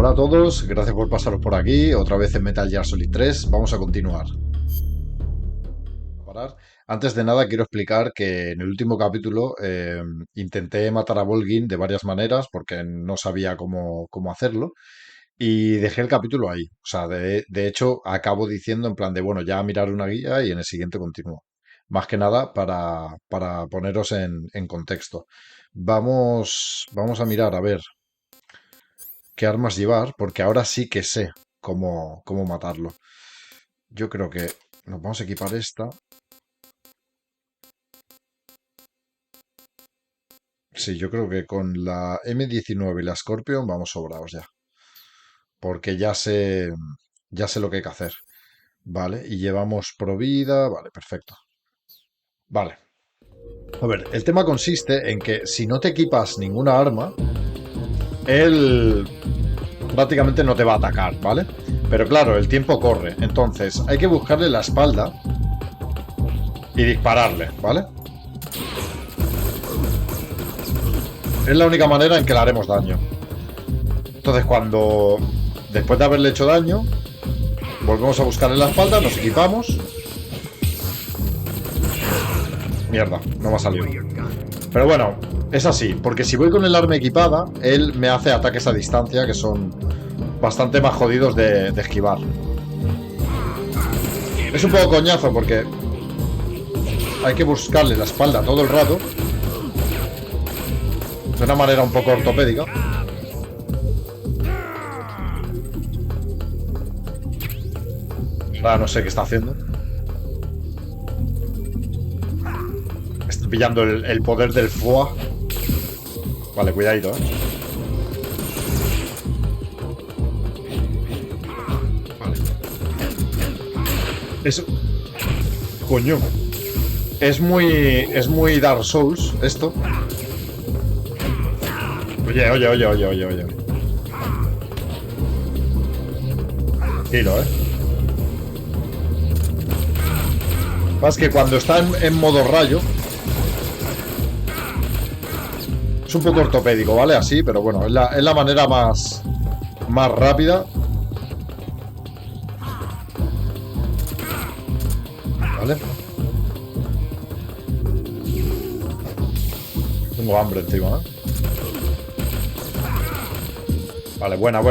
Hola a todos, gracias por pasaros por aquí, otra vez en Metal Gear Solid 3, vamos a continuar. Parar. Antes de nada quiero explicar que en el último capítulo intenté matar a Volgin de varias maneras porque no sabía cómo hacerlo y dejé el capítulo ahí. O sea, de hecho acabo diciendo en plan de, bueno, ya mirar una guía y en el siguiente continúo. Más que nada para poneros en contexto. Vamos a mirar, a ver qué armas llevar, porque ahora sí que sé cómo matarlo. Yo creo que nos vamos a equipar esta. Sí, yo creo que con la M19 y la Scorpion vamos sobrados ya. Porque ya sé lo que hay que hacer. Vale, y llevamos Provida. Vale, perfecto. Vale. A ver, el tema consiste en que si no te equipas ninguna arma, él prácticamente no te va a atacar, ¿vale? Pero claro, el tiempo corre. Entonces, hay que buscarle la espalda y dispararle, ¿vale? Es la única manera en que le haremos daño. Entonces, después de haberle hecho daño, volvemos a buscarle la espalda, nos equipamos. Mierda, no me ha salido. Pero bueno, es así, porque si voy con el arma equipada, él me hace ataques a distancia que son bastante más jodidos de esquivar. Es un poco coñazo porque hay que buscarle la espalda todo el rato, de una manera un poco ortopédica. Ahora no sé qué está haciendo. Está pillando el poder del FUA. Vale, cuidadito, Vale. Eso. Coño. Es muy Dark Souls esto. Oye. Tranquilo, Más que cuando está en modo rayo es un poco ortopédico, ¿vale? Así, pero bueno, es la manera más rápida. ¿Vale? Tengo hambre encima, Vale, buena.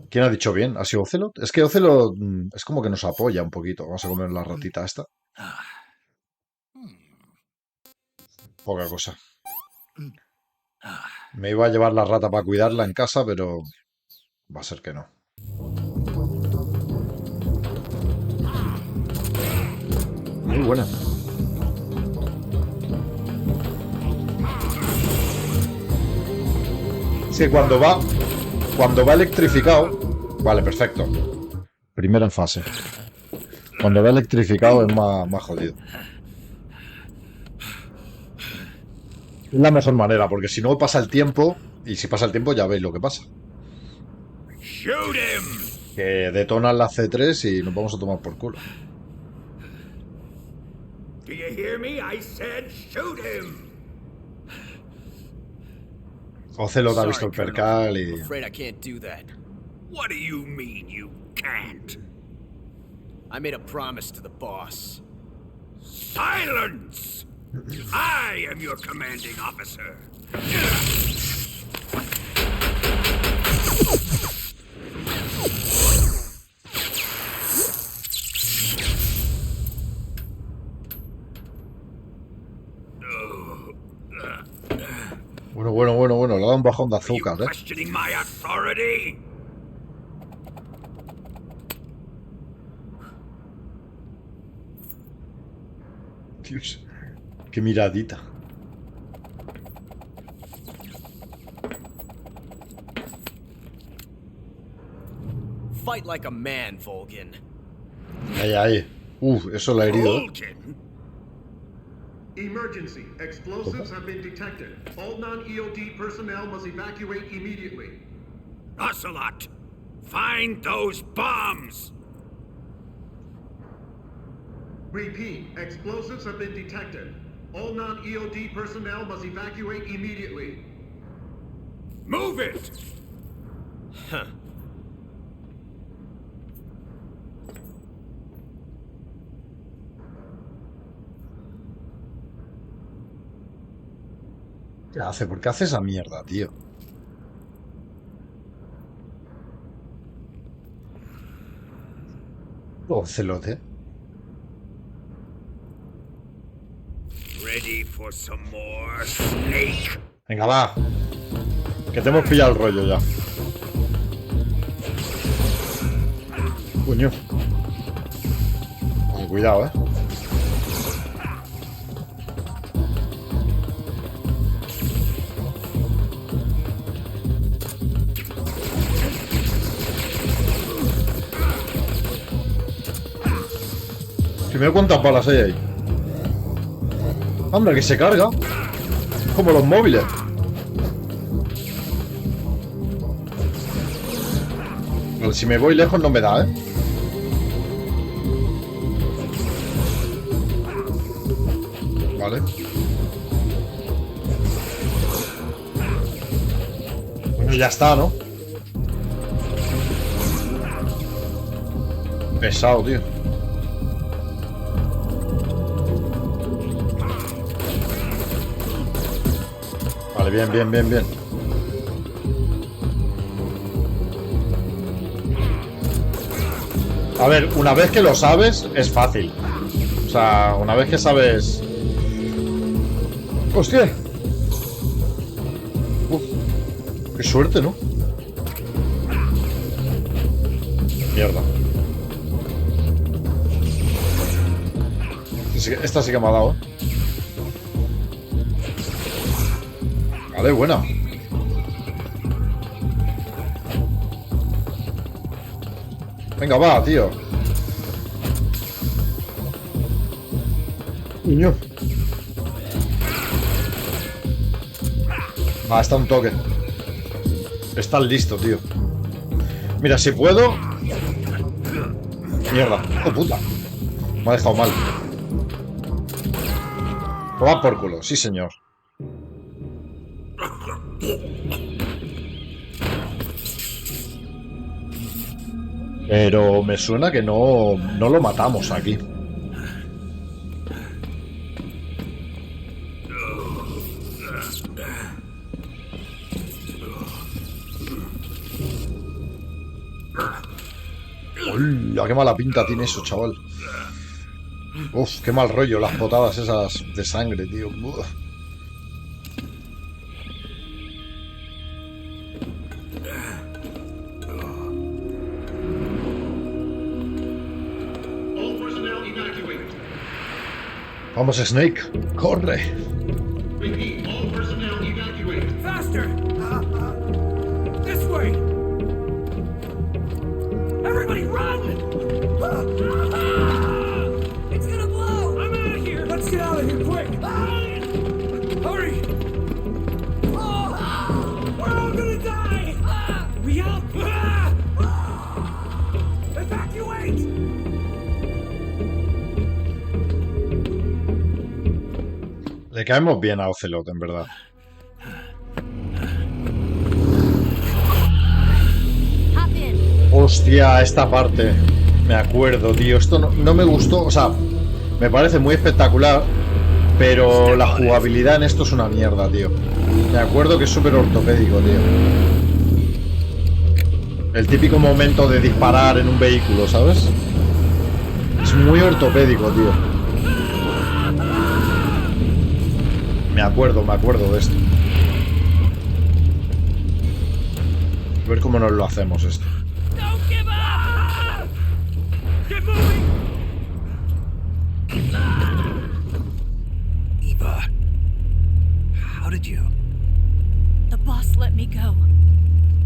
¿Quién ha dicho bien? ¿Ha sido Ocelot? Es que Ocelot es como que nos apoya un poquito. Vamos a comer la ratita esta. Poca cosa. Me iba a llevar la rata para cuidarla en casa, pero va a ser que no. Muy buena. Sí, cuando va electrificado. Vale, perfecto. Primero en fase. Cuando va electrificado es más jodido. Es la mejor manera, porque si no pasa el tiempo, y si pasa el tiempo ya veis lo que pasa. Que detonan la C3 y nos vamos a tomar por culo. Do you hear me? I said shoot him! Ocelot ha visto Sorry, el Colonel. percal y... I'm afraid I can't do that. What do you mean you can't? I made a promise to the boss. Silence! I am your commanding officer. Bueno. Le ha dado un bajón de Are you azúcar, questioning my authority? Dios, qué miradita. Fight like a man, Volgin. Ahí. Eso lo ha herido. Vulcan? Emergency. Explosives have been detected. All non-EOD personnel must evacuate immediately. Ocelot, find those bombs! Repeat. Explosives have been detected. All non-EOD personnel must evacuate immediately. Move it! Huh. ¿Qué hace? ¿Por qué hace esa mierda, tío? Oh, celote. Ready for some more snake? Venga, va. Que te hemos pillado el rollo ya. Coño. Con cuidado, Primero, ¿cuántas balas hay ahí? Anda, que se carga. Como los móviles. Pero si me voy lejos no me da, Vale. Bueno, ya está, ¿no? Pesado, tío. Vale, bien. A ver, una vez que lo sabes, es fácil. O sea, una vez que sabes... ¡Hostia! Uf, qué suerte, ¿no? Mierda. Esta sí que me ha dado, Vale, buena. Venga, va, tío. Niño. Va, está un toque. Está listo, tío. Mira, si puedo... Mierda. ¡Oh, puta! Me ha dejado mal. Va por culo, sí, señor. Pero me suena que no lo matamos aquí. ¡Hola! ¡Qué mala pinta tiene eso, chaval! Uf, qué mal rollo las potadas esas de sangre, tío. Uf. All personnel evacuate. Vamos, Snake, corre. Repeat, all personnel evacuate. Faster! This way! Everybody run! It's gonna blow! I'm out of here! Let's get out of here quick! Hurry! We're all gonna die! We up! Evacuate! Le caemos bien a Ocelot, en verdad. Hostia, esta parte. Me acuerdo, tío. Esto no me gustó. O sea, me parece muy espectacular. Pero la jugabilidad en esto es una mierda, tío. Me acuerdo que es súper ortopédico, tío. El típico momento de disparar en un vehículo, ¿sabes? Es muy ortopédico, tío. Me acuerdo de esto. A ver cómo nos lo hacemos esto. Don't give up! Get moving! Eva, how did you? The boss let me go.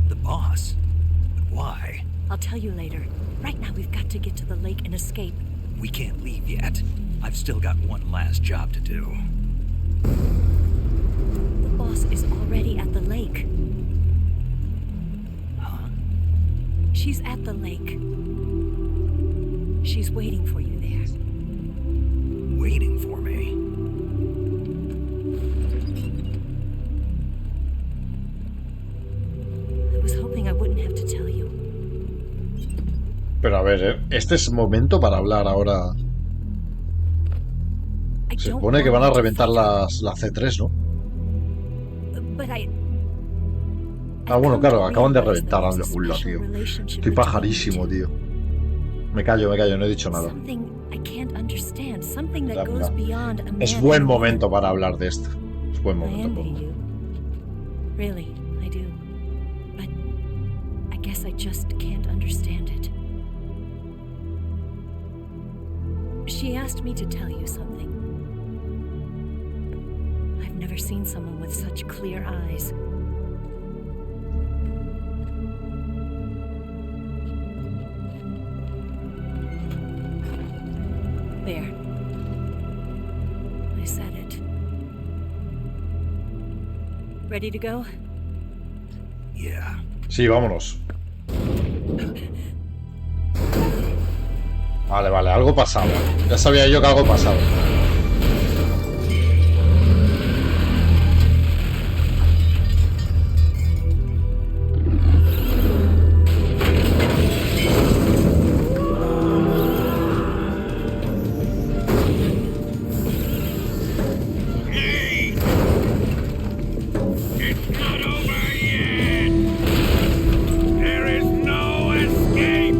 The boss? But why? I'll tell you later. Right now we've got to get to the lake and escape. We can't leave yet. I've still got one last job to do. The boss is already at the lake. Huh? She's at the lake. She's waiting for you there. Waiting for me. I was hoping I wouldn't have to Pero a ver, este es momento para hablar ahora. I Se don't supone que want van a you to reventar fight her, las C3, ¿no? but Ah, I've bueno, come to claro, acaban de realize that reventar a there's a Nebula, special tío. relationship Estoy between you pajarísimo, two. tío. Me callo, no he dicho nada. Something I can't understand, something that Ya, goes mira. beyond a man Es buen and a momento woman. para hablar de esto. Es buen I momento. envy you. Really, I do. But I guess I just can't understand it. She asked me to tell you something. I've never seen someone with such clear eyes. There. I said it. Ready to go? Yeah. Sí, vámonos. Vale, vale, algo pasaba. Ya sabía yo que algo pasaba. Hey! It's not over yet! There is no escape!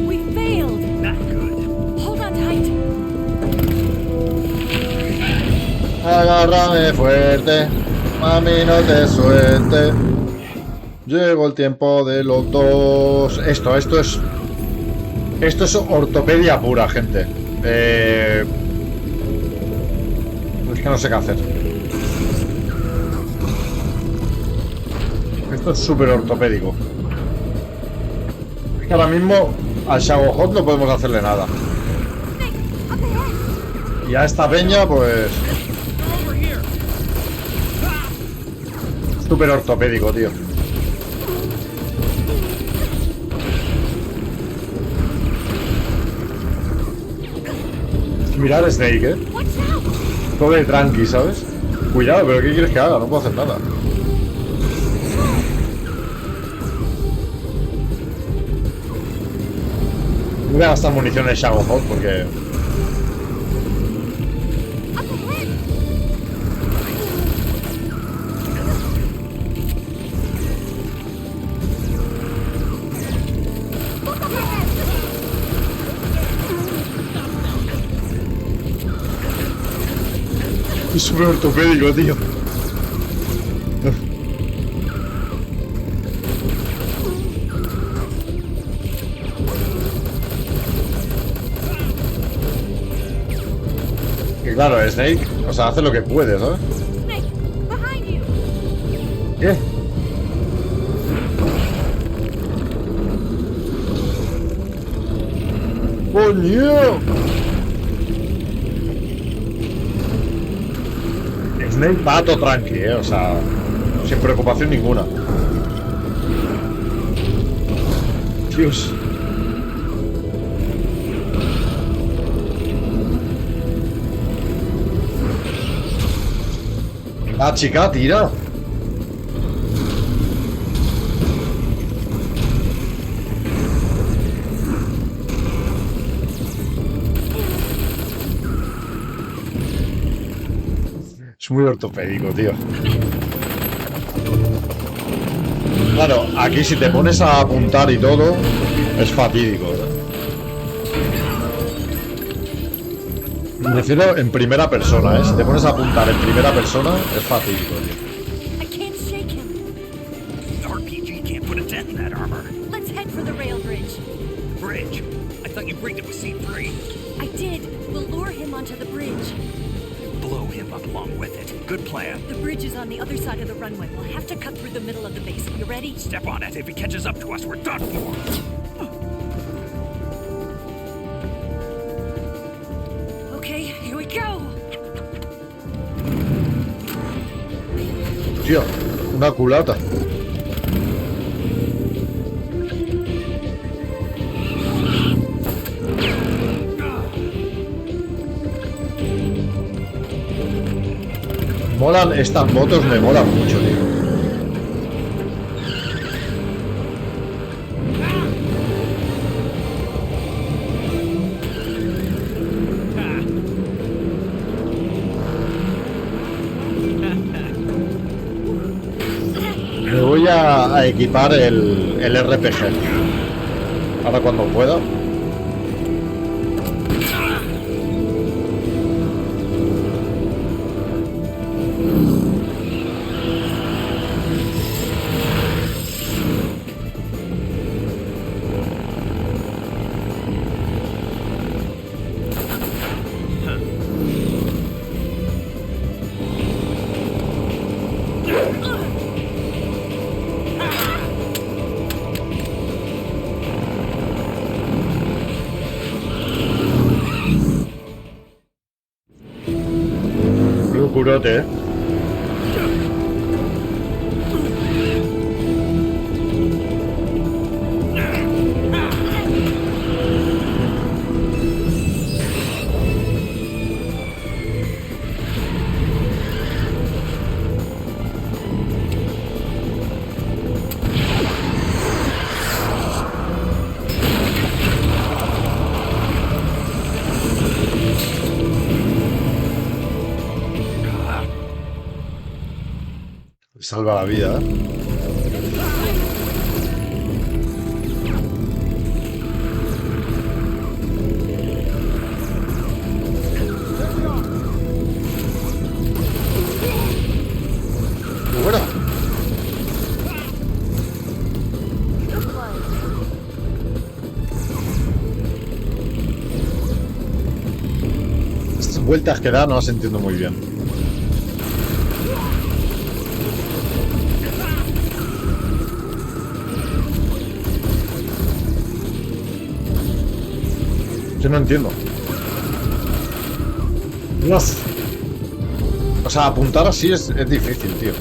We failed! Not good. Hold on tight! Agárrame fuerte, mami, no te suelte. Llegó el tiempo de los dos. Esto es ortopedia pura, gente. Es que no sé qué hacer. Esto es súper ortopédico. Es que ahora mismo al Shago Hot no podemos hacerle nada. Y a esta peña, pues... Over here! Súper ortopédico, tío. Mirar Snake, Watch out! todo de tranqui, ¿sabes? Cuidado, pero ¿qué quieres que haga? No puedo hacer nada. Voy a gastar munición en Shago Hot porque... Es súper ortopédico, tío. Que claro, Snake, o sea, hace lo que puede, ¿sabes? Snake, behind you! ¿Qué? ¡Coño! Snake va todo tranqui, o sea, sin preocupación ninguna. Dios. Ah, chica, tira. Es muy ortopédico, tío. Claro, aquí si te pones a apuntar y todo, es fatídico, ¿eh? Me refiero en primera persona, ¿eh? Si te pones a apuntar en primera persona, es fatídico, tío. I can't shake him. RPG can't put a dent in that armor. Let's head for the rail bridge. Bridge. I thought you rigged it with C3. I did. We'll lure him onto the bridge. Blow him up along with it. Good plan. The bridge is on the other side of the runway. We'll have to cut through the middle of the base. You ready? Step on it. If he catches up to us, we're done for. Okay, here we go. Tío, una culata. Molan estas motos, me molan mucho, tío. voy a equipar el RPG. Ahora cuando pueda. Curote, ¿eh? Salva la vida, ¿eh? Muy buena. Estas vueltas que da no las entiendo muy bien. Yo no entiendo. Dios. O sea, apuntar así es difícil, tío.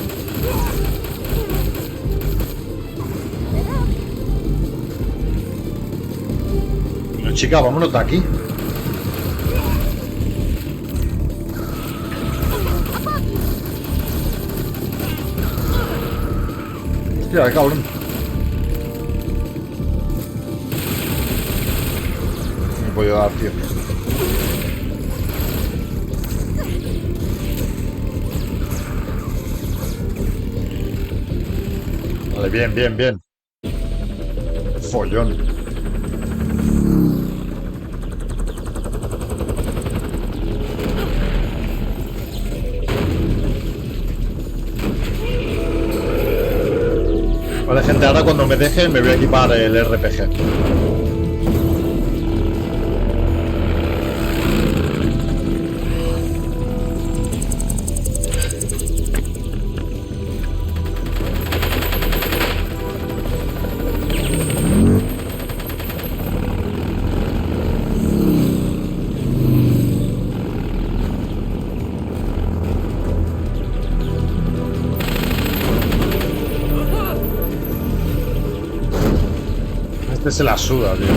Pero chica, vámonos de aquí. Hostia, qué cabrón. No me puedo dar, tío. Vale, bien, bien, bien. Follón. Vale, gente, ahora cuando me deje me voy a equipar el RPG. Este se la suda, tío.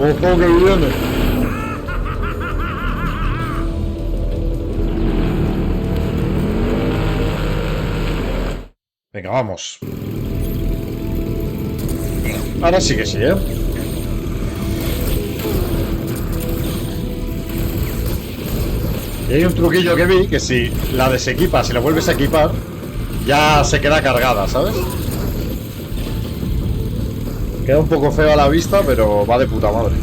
Ojo que viene. Venga, vamos. Ahora sí que sí, ¿eh? Y hay un truquillo que vi, que si la desequipas, si la vuelves a equipar, ya se queda cargada, ¿sabes? Queda un poco feo a la vista, pero va de puta madre.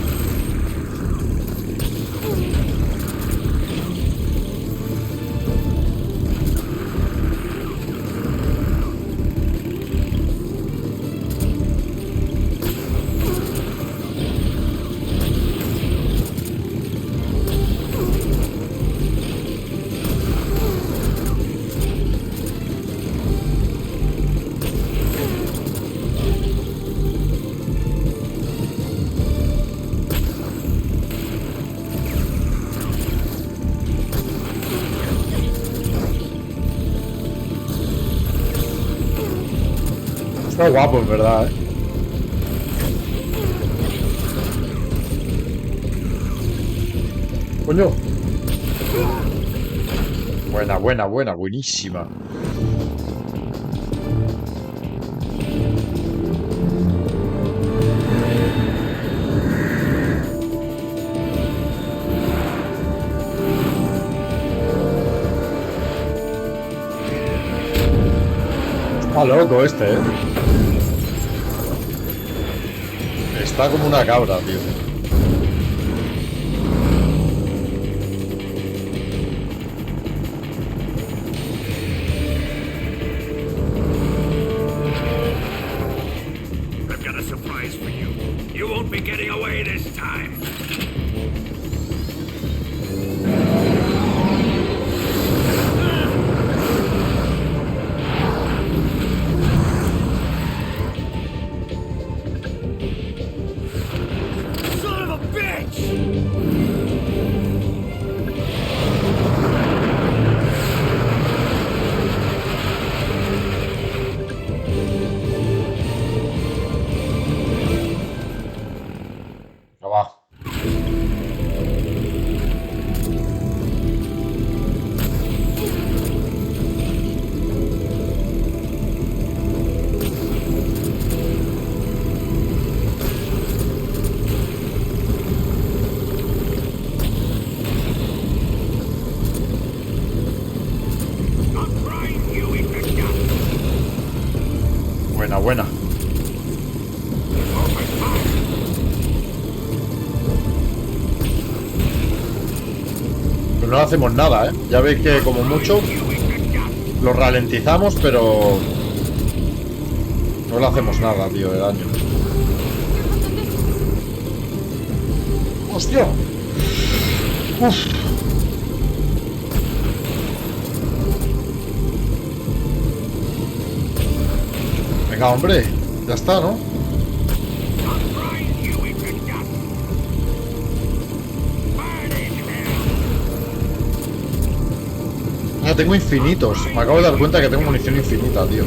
Está guapo, en verdad, ¿eh? Coño. Buena, buena, buena, buenísima. Está loco este, ¿eh? Está como una cabra, tío. I've got a surprise for you. You won't be getting away this time. Son of a bitch! No va. Stop crying, Huey Victor! Buena, buena. Pero no hacemos nada, ¿eh? Ya veis que como mucho lo ralentizamos, pero no le hacemos nada, tío, de daño. ¡Hostia! ¡Uf! Venga, hombre, ya está, ¿no? Stop crying, Huey Victor! Burn in hell! Ah, tengo infinitos. Me acabo de dar cuenta que tengo munición infinita, tío.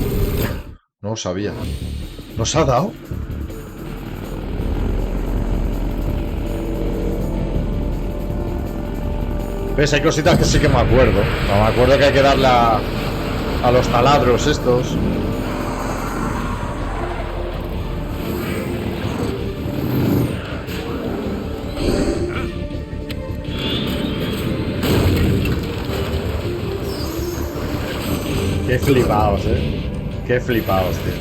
No lo sabía. ¿Nos ha dado? ¿Ves? Hay cositas que sí que me acuerdo. No, me acuerdo que hay que darle a los taladros estos. Qué flipados, Qué flipados, tío.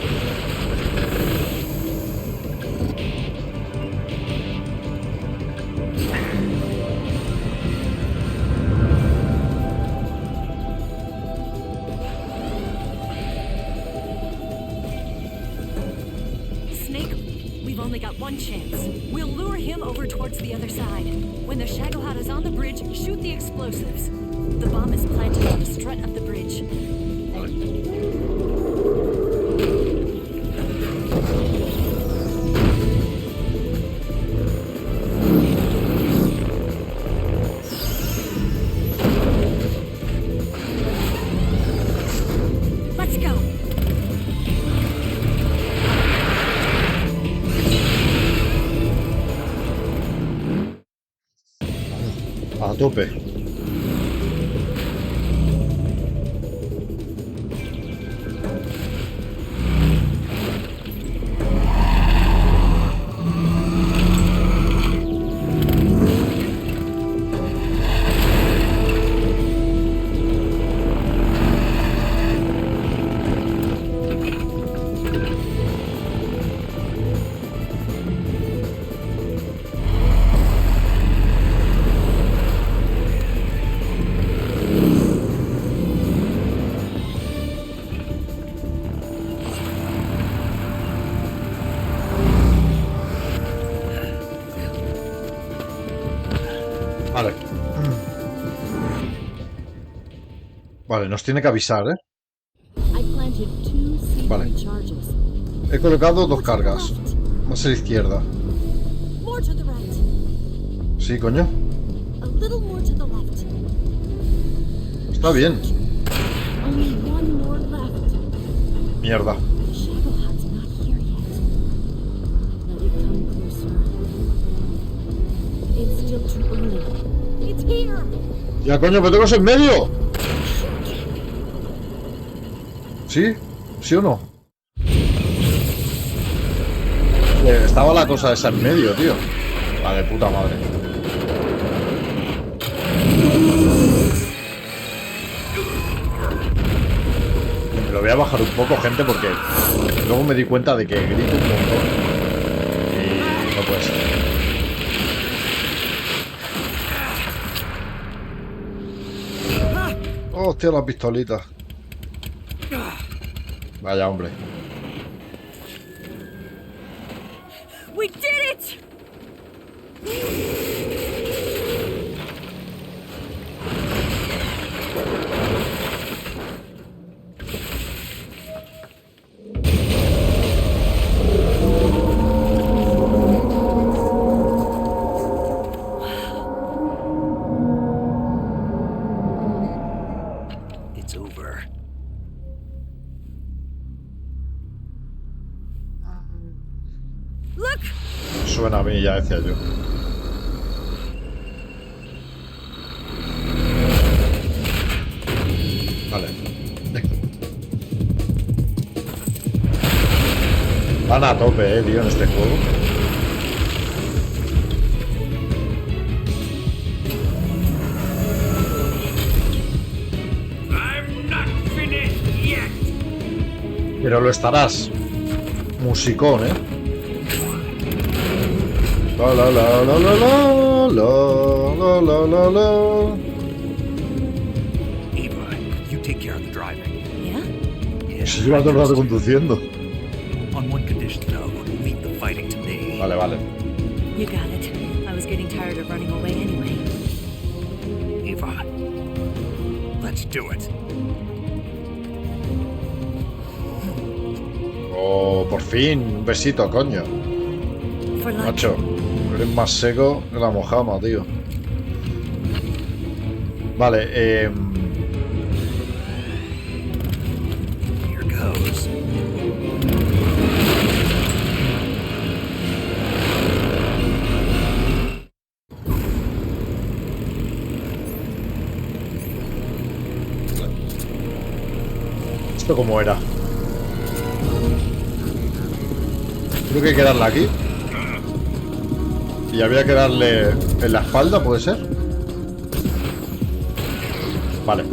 Snake, we've only got one chance. We'll lure him over towards the other side. When the Shagohod is on the bridge, shoot the explosives. The bomb is planted on the strut of the bridge. Let's go. A tope. Vale. Vale, nos tiene que avisar, ¿eh? I planted 2 seed Vale. recharges. He colocado 2 cargas. Más a la izquierda. More to the right. Sí, coño. A little more to the left. Está bien. Only one more left. Mierda. The Shagohod's not you, sir. It's still too early. It's here! Ya, coño, me tengo en medio. ¿Sí? ¿Sí o no? Estaba la cosa esa en medio, tío. La de puta madre. Me lo voy a bajar un poco, gente, porque luego me di cuenta de que grito un montón. Y no puede ser. Hostia, la pistolita. Vaya, hombre. We did it! It's over. Look! Suena a mí, ya decía yo. Vale. Van a tope, tío, en este juego. I'm not finished yet. Pero lo estarás. Musicón, ¿eh? La la la la la la la la la la. Eva, you take care of the driving. Yeah? Si lleva todo el rato conduciendo. On one condition, though, leave the fighting to me. Vale, vale. You got it. I was getting tired of running away anyway. Eva, let's do it. Oh, por fin, un besito, coño. For lunch. Macho, eres más seco que la mojama, tío. Vale, Here goes. ¿esto cómo era? Creo que hay que darle aquí. Y había que darle en la espalda, ¿puede ser? Vale.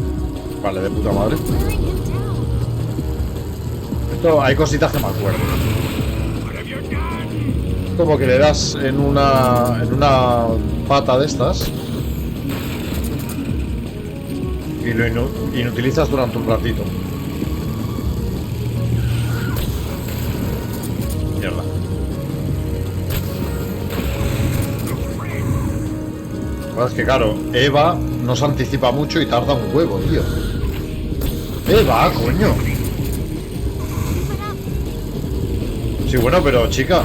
Vale, de puta madre. Esto, hay cositas que me acuerdo. Como que le das en una pata de estas y lo inutilizas durante un ratito. Mierda. Bueno, es que claro, Eva no se anticipa mucho y tarda un huevo, tío. Eva, coño. Sí, bueno, pero chica.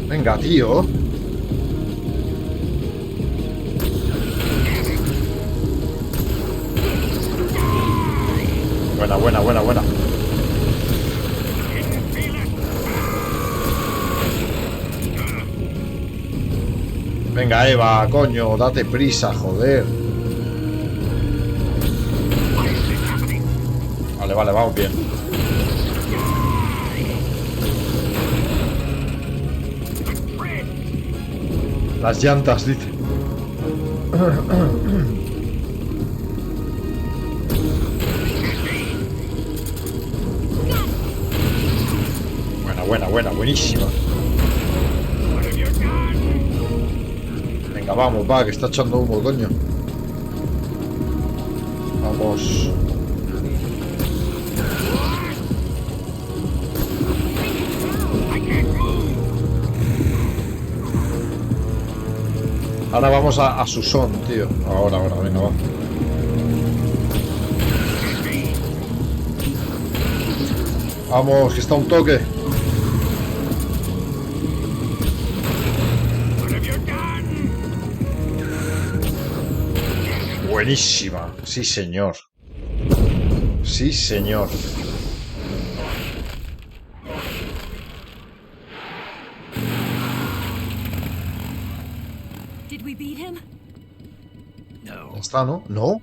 Venga, tío. Buena, buena, buena, buena. Venga, Eva, coño, date prisa, joder. Vale, vale, vamos bien. Las llantas, dice. Buena, buena, buena, buenísima. Venga, vamos, va, que está echando humo, coño. Vamos. Ahora vamos a su son, tío. Ahora, venga, va. Vamos, que está un toque. Buenísima. Sí, señor. Sí, señor. beat him? No. Ya está, ¿no? No.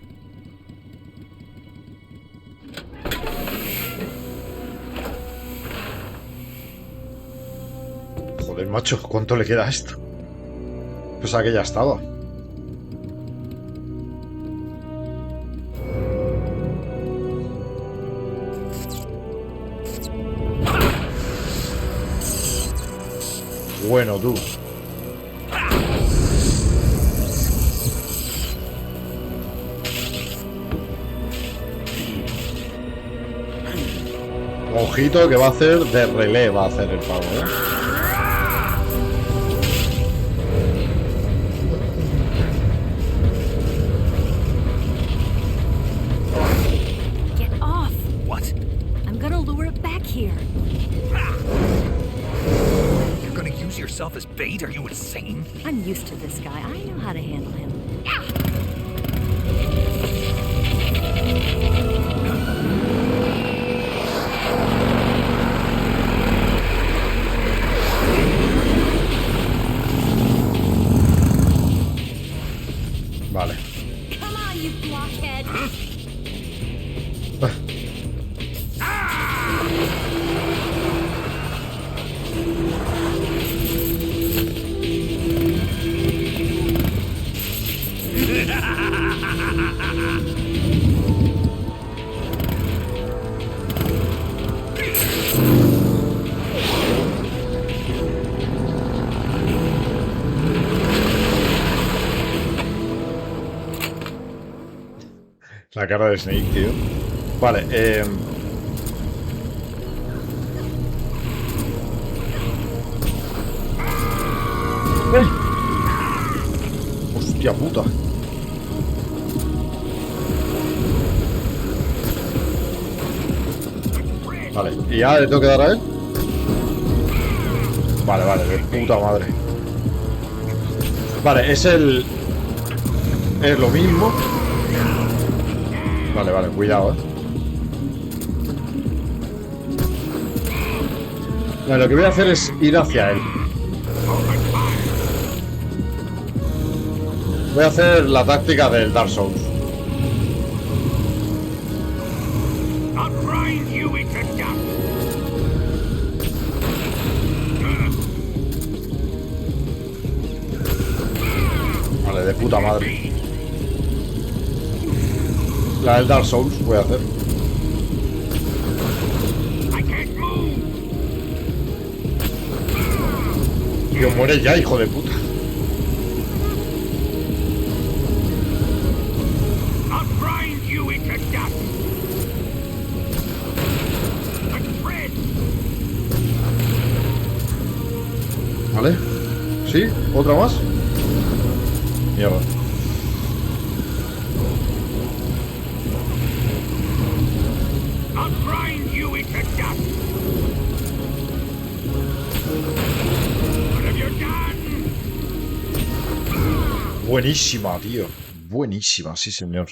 Joder, macho, ¿cuánto le queda a esto? Pues que ya estaba. Bueno, tú. Ojito que va a hacer de relé, va a hacer el pavo, ¿eh? Get off! What? I'm gonna lure it back here. You're gonna use yourself as bait? Are you insane? I'm used to this guy. I know how to handle him. Vale. Come on, you blockhead! La cara de Snake, tío. Vale, ¡Uy! Hostia puta. Vale, ¿y ya le tengo que dar a él? Vale, vale, de puta madre. Vale, es el... Es lo mismo. Vale, vale, cuidado, Vale, lo que voy a hacer es ir hacia él. Voy a hacer la táctica del Dark Souls. I'll grind you into dust. Vale, de puta madre. La del Dark Souls voy a hacer. I can't move. Tío, muere ya, hijo de puta. I'll grind you into dust. Like bread. ¿Vale? ¿Sí? ¿Otra más? Mierda. I'll grind you into dust. What have you done? Buenísima, tío. Buenísima, sí, señor.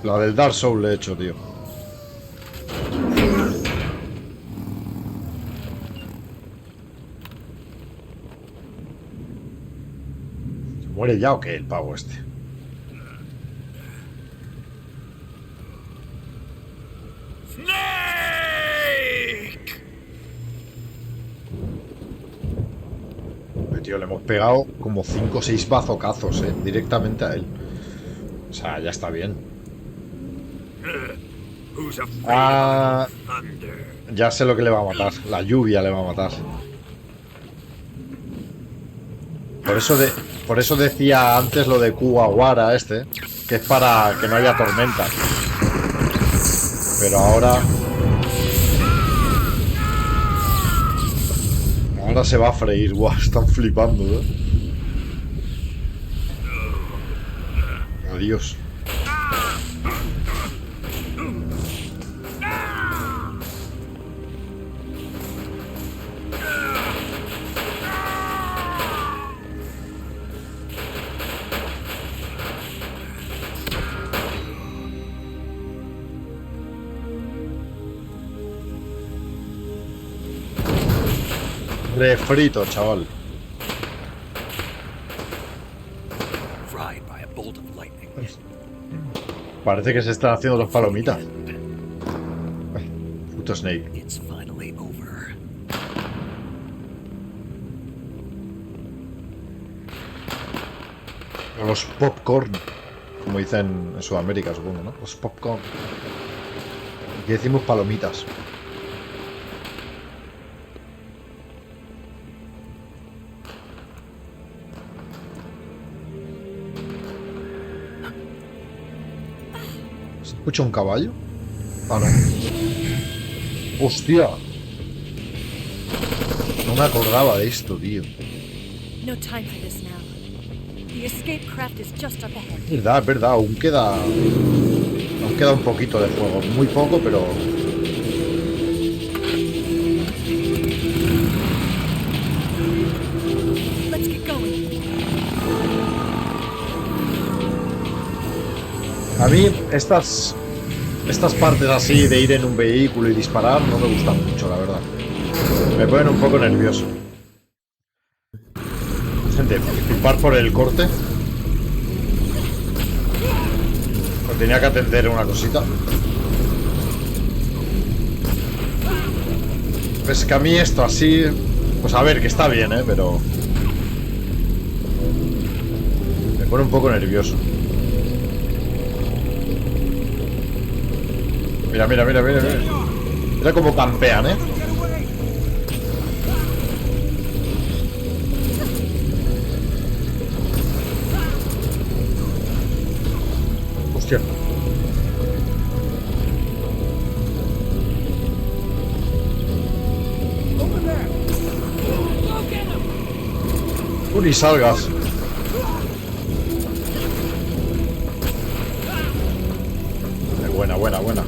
La del Dark Souls le he hecho, tío. ¿Se muere ya o qué el pavo este? Snake! Tío, le hemos pegado como 5 o 6 bazocazos, directamente a él. O sea, ya está bien. Who's afraid Ah, of thunder? ya sé lo que le va a matar. La lluvia le va a matar. Por eso decía antes lo de Kuwawara este, que es para que no haya tormenta. Pero ahora se va a freír. Guau, están flipando, Adiós. Refrito, chaval. Parece que se están haciendo los palomitas. Puto Snake. It's finally over. Los popcorn. Como dicen en Sudamérica, supongo, ¿no? Los popcorn. Aquí decimos palomitas. ¿Se escucha un caballo? Ah, no. ¡Hostia! No me acordaba de esto, tío. No time for this now. The escape craft is just up ahead. Es verdad, aún queda. Aún queda un poquito de juego. Muy poco, pero. Let's get going. A mí, estas partes así de ir en un vehículo y disparar no me gustan mucho, la verdad. Me ponen un poco nervioso. Gente, disculpar por el corte. Pues tenía que atender una cosita. Pues que a mí esto así. Pues a ver, que está bien, pero. Me pone un poco nervioso. Mira, mira, mira, mira, mira. Mira cómo campean, Hostia. Over there. Go get him. Tú ni salgas. Buena, buena, buena.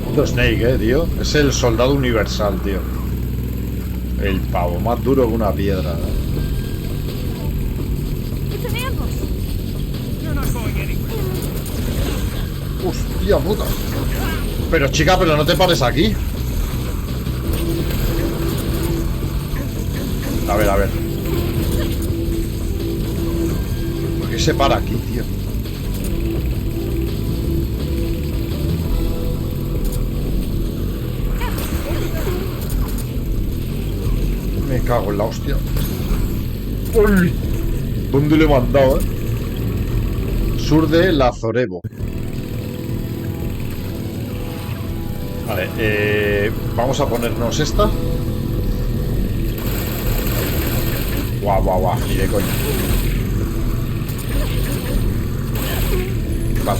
Puto Snake, tío. Es el soldado universal, tío. El pavo, más duro que una piedra. It's an ambush. You're not going anywhere. Hostia puta. Pero chica, pero no te pares aquí. A ver, a ver. ¿Por qué se para aquí, tío? Me cago en la hostia. ¡Uy! ¿Dónde le he mandado, Sur de Lazorevo. Vale, vamos a ponernos esta. Guau, guau, guau, ni de coña. Vale.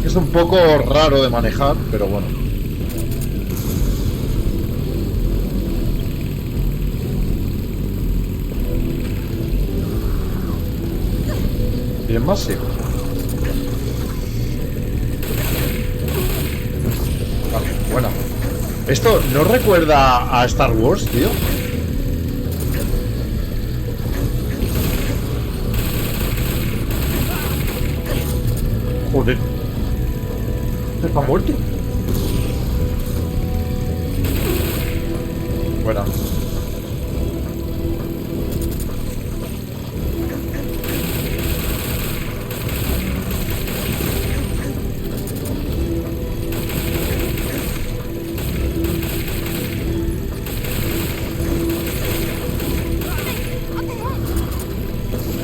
Es un poco raro de manejar, pero bueno. ¿Bien más? Sí. Vale, buena. Esto no recuerda a Star Wars, tío. Joder. ¿Está muerto? Buena.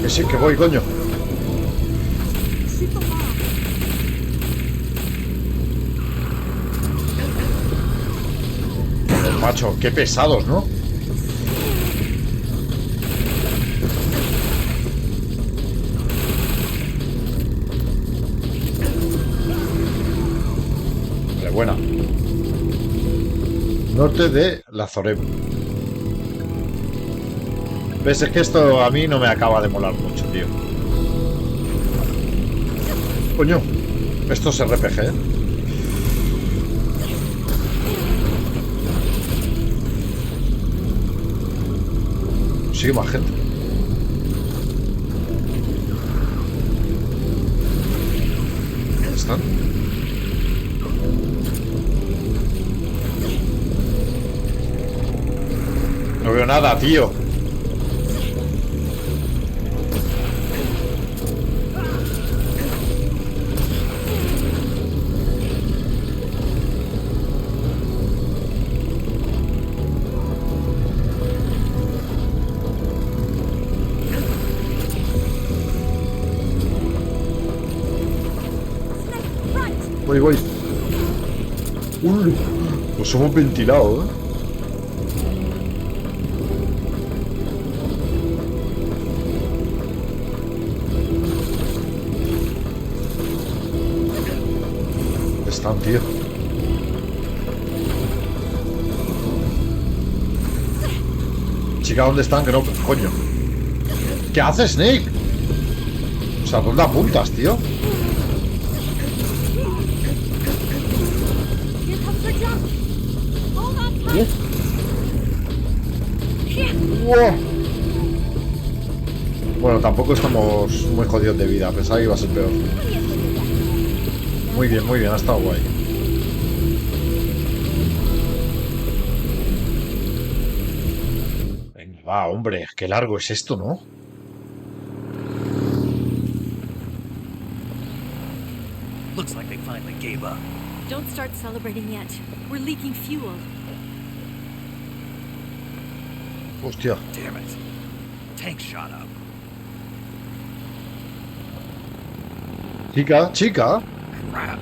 Que sí, que voy, coño. Macho, qué pesados, ¿no? Vale, buena. Norte de Lazorevo. ¿Ves? Es que esto a mí no me acaba de molar mucho, tío. Coño, esto es RPG, Sigue más gente. ¿Dónde están? nada, tío. Voy, voy. Uy, pues somos ventilados, ¿eh? ¿Dónde están, tío? Chica, ¿dónde están? Que no... Coño. ¿Qué haces, Snake? O sea, ¿dónde apuntas, tío? Here comes the jump. Hold on tight. ¡Wow! Bueno, tampoco estamos muy jodidos de vida. Pensaba que iba a ser peor. Muy bien, ha estado guay. Venga, va, hombre, qué largo es esto, ¿no? Looks like they finally gave up. Don't start celebrating yet. We're leaking fuel. Hostia. Damn it. Tank shot up. Chica, chica, Crap.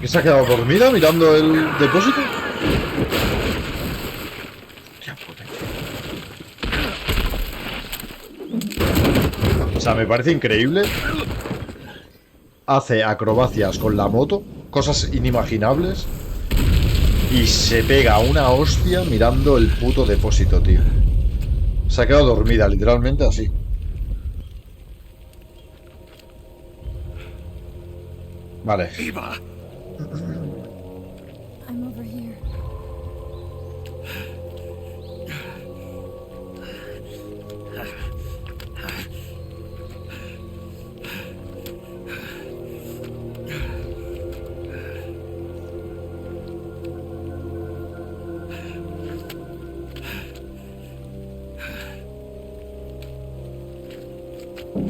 ¿que se ha quedado dormida mirando el depósito? Hostia puta. O sea, me parece increíble. Hace acrobacias con la moto, cosas inimaginables. Y se pega una hostia mirando el puto depósito, tío. Se ha quedado dormida, literalmente así. Vale. Eva. I'm over here.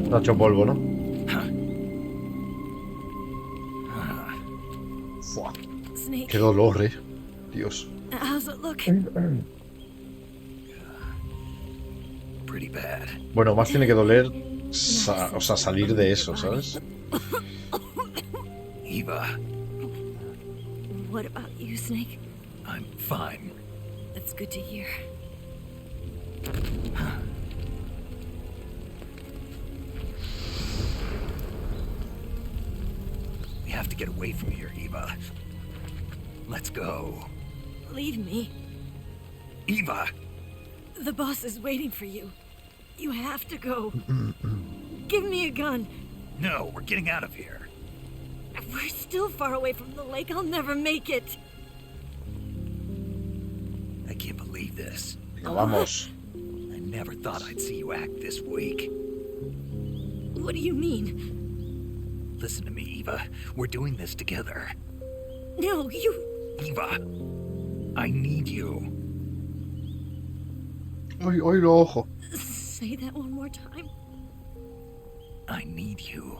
Se ha hecho polvo, ¿no? Fua, Snake, qué dolor, Dios. how's it look? Pretty bad. Bueno, más tiene que doler o sea, salir de eso, ¿sabes? Eva, What about you, Snake? I'm fine. That's good to hear. We have to get away from here, Eva. Let's go. Leave me. Eva! The boss is waiting for you. You have to go. Give me a gun. No, we're getting out of here. We're still far away from the lake. I'll never make it. I can't believe this. Venga, vamos. I never thought I'd see you act this weak. What do you mean? Listen to me, Eva. We're doing this together. No, you... Eva, I need you. Ay, ay, lo ojo. Say that one more time. I need you.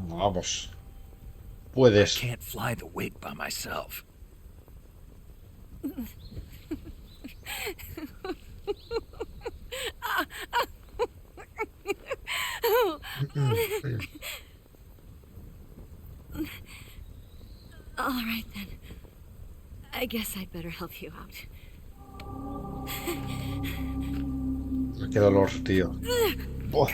Vamos. I Puedes. can't fly the wig by myself. All right, then. I guess I'd better help you out. Qué dolor, tío. Buah.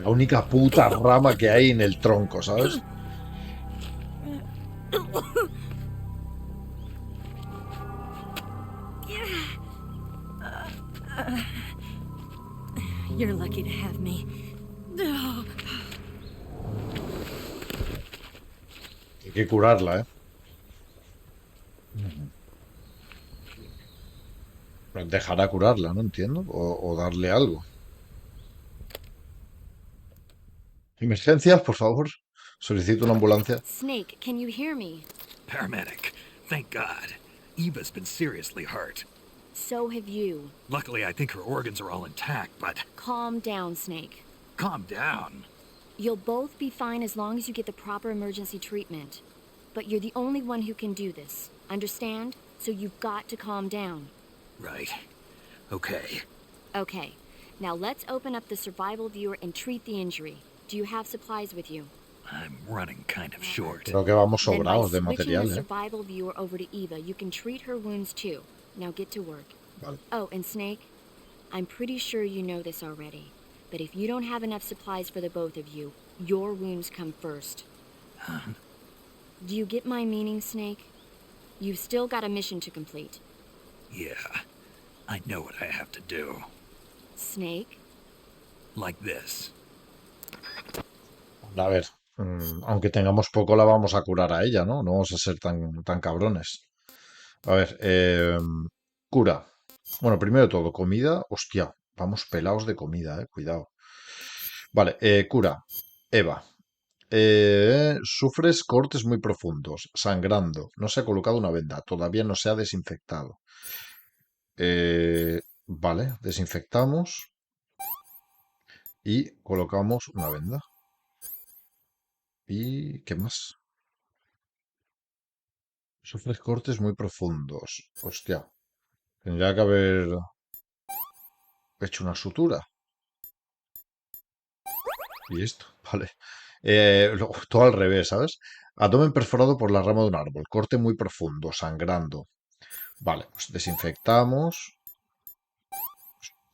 La única puta rama que hay en el tronco, ¿sabes? You're lucky to have me. Oh, Hay que curarla, ¿eh? Dejará curarla, no entiendo. O darle algo. Emergencias, por favor. Solicito una ambulancia. Snake, can you hear me? Paramedic, Thank God. Eva's been seriously hurt. So have you. Luckily, I think her organs are all intact, but Calm down, Snake. calm down. You'll both be fine as long as you get the proper emergency treatment. But you're the only one who can do this. Understand? So you've got to calm down. Right. Okay. Okay. Now let's open up the survival viewer and treat the injury. Do you have supplies with you? I'm running kind of short. Creo que vamos Then by sobrados de switching the material, ¿eh? survival viewer over to Eva, you can treat her wounds too. Now get to work. Vale. Oh, and Snake, I'm pretty sure you know this already, but if you don't have enough supplies for the both of you, your wounds come first. Do you get my meaning, Snake? You've still got a mission to complete. Yeah. I know what I have to do. Snake? Like this. A ver, aunque tengamos poco, la vamos a curar a ella, ¿no? No vamos a ser tan cabrones. A ver, cura. Bueno, primero de todo, comida. Hostia, vamos pelados de comida, cuidado. Vale, cura. Eva. Sufres cortes muy profundos, sangrando. No se ha colocado una venda, todavía no se ha desinfectado. Vale, desinfectamos y colocamos una venda. ¿Y qué más? Sufres cortes muy profundos. Hostia, tendría que haber hecho una sutura. ¿Y esto? Vale. Todo al revés, ¿sabes? Abdomen perforado por la rama de un árbol. Corte muy profundo, sangrando. Vale, pues desinfectamos.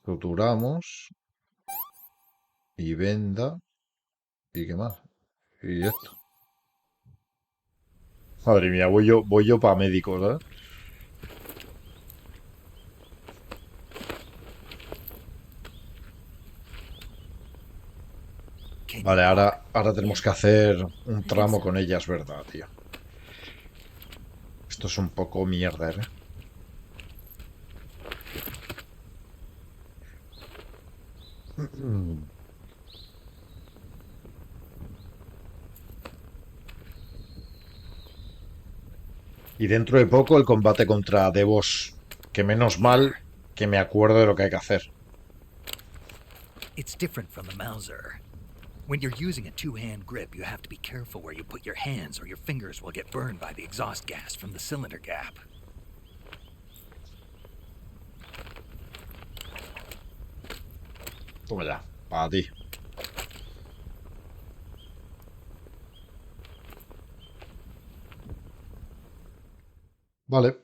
Suturamos. Y venda. ¿Y qué más? Y esto. Madre mía, voy yo para médico, ¿sabes? Can Vale, you walk? ahora tenemos que hacer un tramo con ella, es verdad, tío. Esto es un poco mierda, ¿eh? Y dentro de poco el combate contra Devos, que menos mal que me acuerdo de lo que hay que hacer. It's different from the Mauser. When you're using a two-hand grip, you have to be careful where you put your hands or your fingers will get burned by the exhaust gas from the cylinder gap. Toma ya, para ti. Vale.